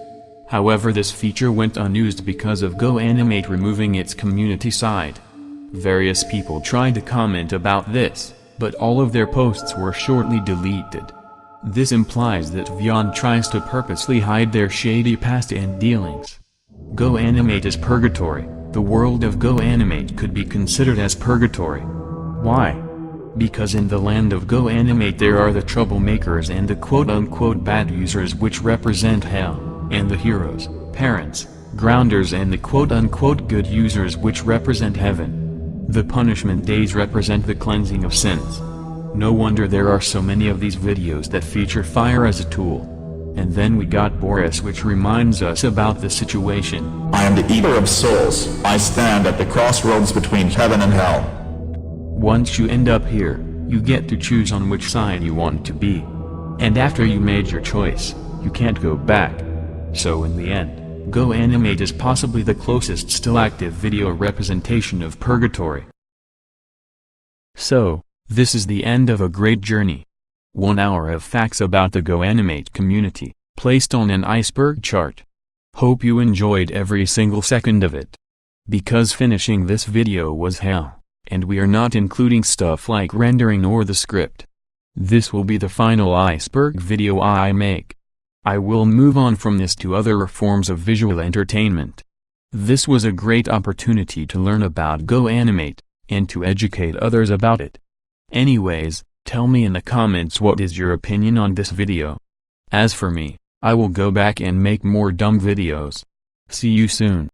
However, this feature went unused because of Goanimate removing its community side. Various people tried to comment about this, but all of their posts were shortly deleted. This implies that Vyond tries to purposely hide their shady past and dealings. Goanimate is purgatory. The world of Goanimate could be considered as purgatory. Why? Because in the land of Goanimate there are the troublemakers and the quote-unquote bad users, which represent hell, and the heroes, parents, grounders, and the quote-unquote good users, which represent heaven. The punishment days represent the cleansing of sins. No wonder there are so many of these videos that feature fire as a tool. And then we got Boris, which reminds us about the situation. I am the eater of souls. I stand at the crossroads between heaven and hell. Once you end up here, you get to choose on which side you want to be. And after you made your choice, you can't go back. So in the end, Goanimate is possibly the closest still active video representation of purgatory. So, this is the end of a great journey. 1 hour of facts about the Goanimate community, placed on an iceberg chart. Hope you enjoyed every single second of it. Because finishing this video was hell, and we are not including stuff like rendering or the script. This will be the final iceberg video I make. I will move on from this to other forms of visual entertainment. This was a great opportunity to learn about Goanimate, and to educate others about it. Anyways, tell me in the comments what is your opinion on this video. As for me, I will go back and make more dumb videos. See you soon.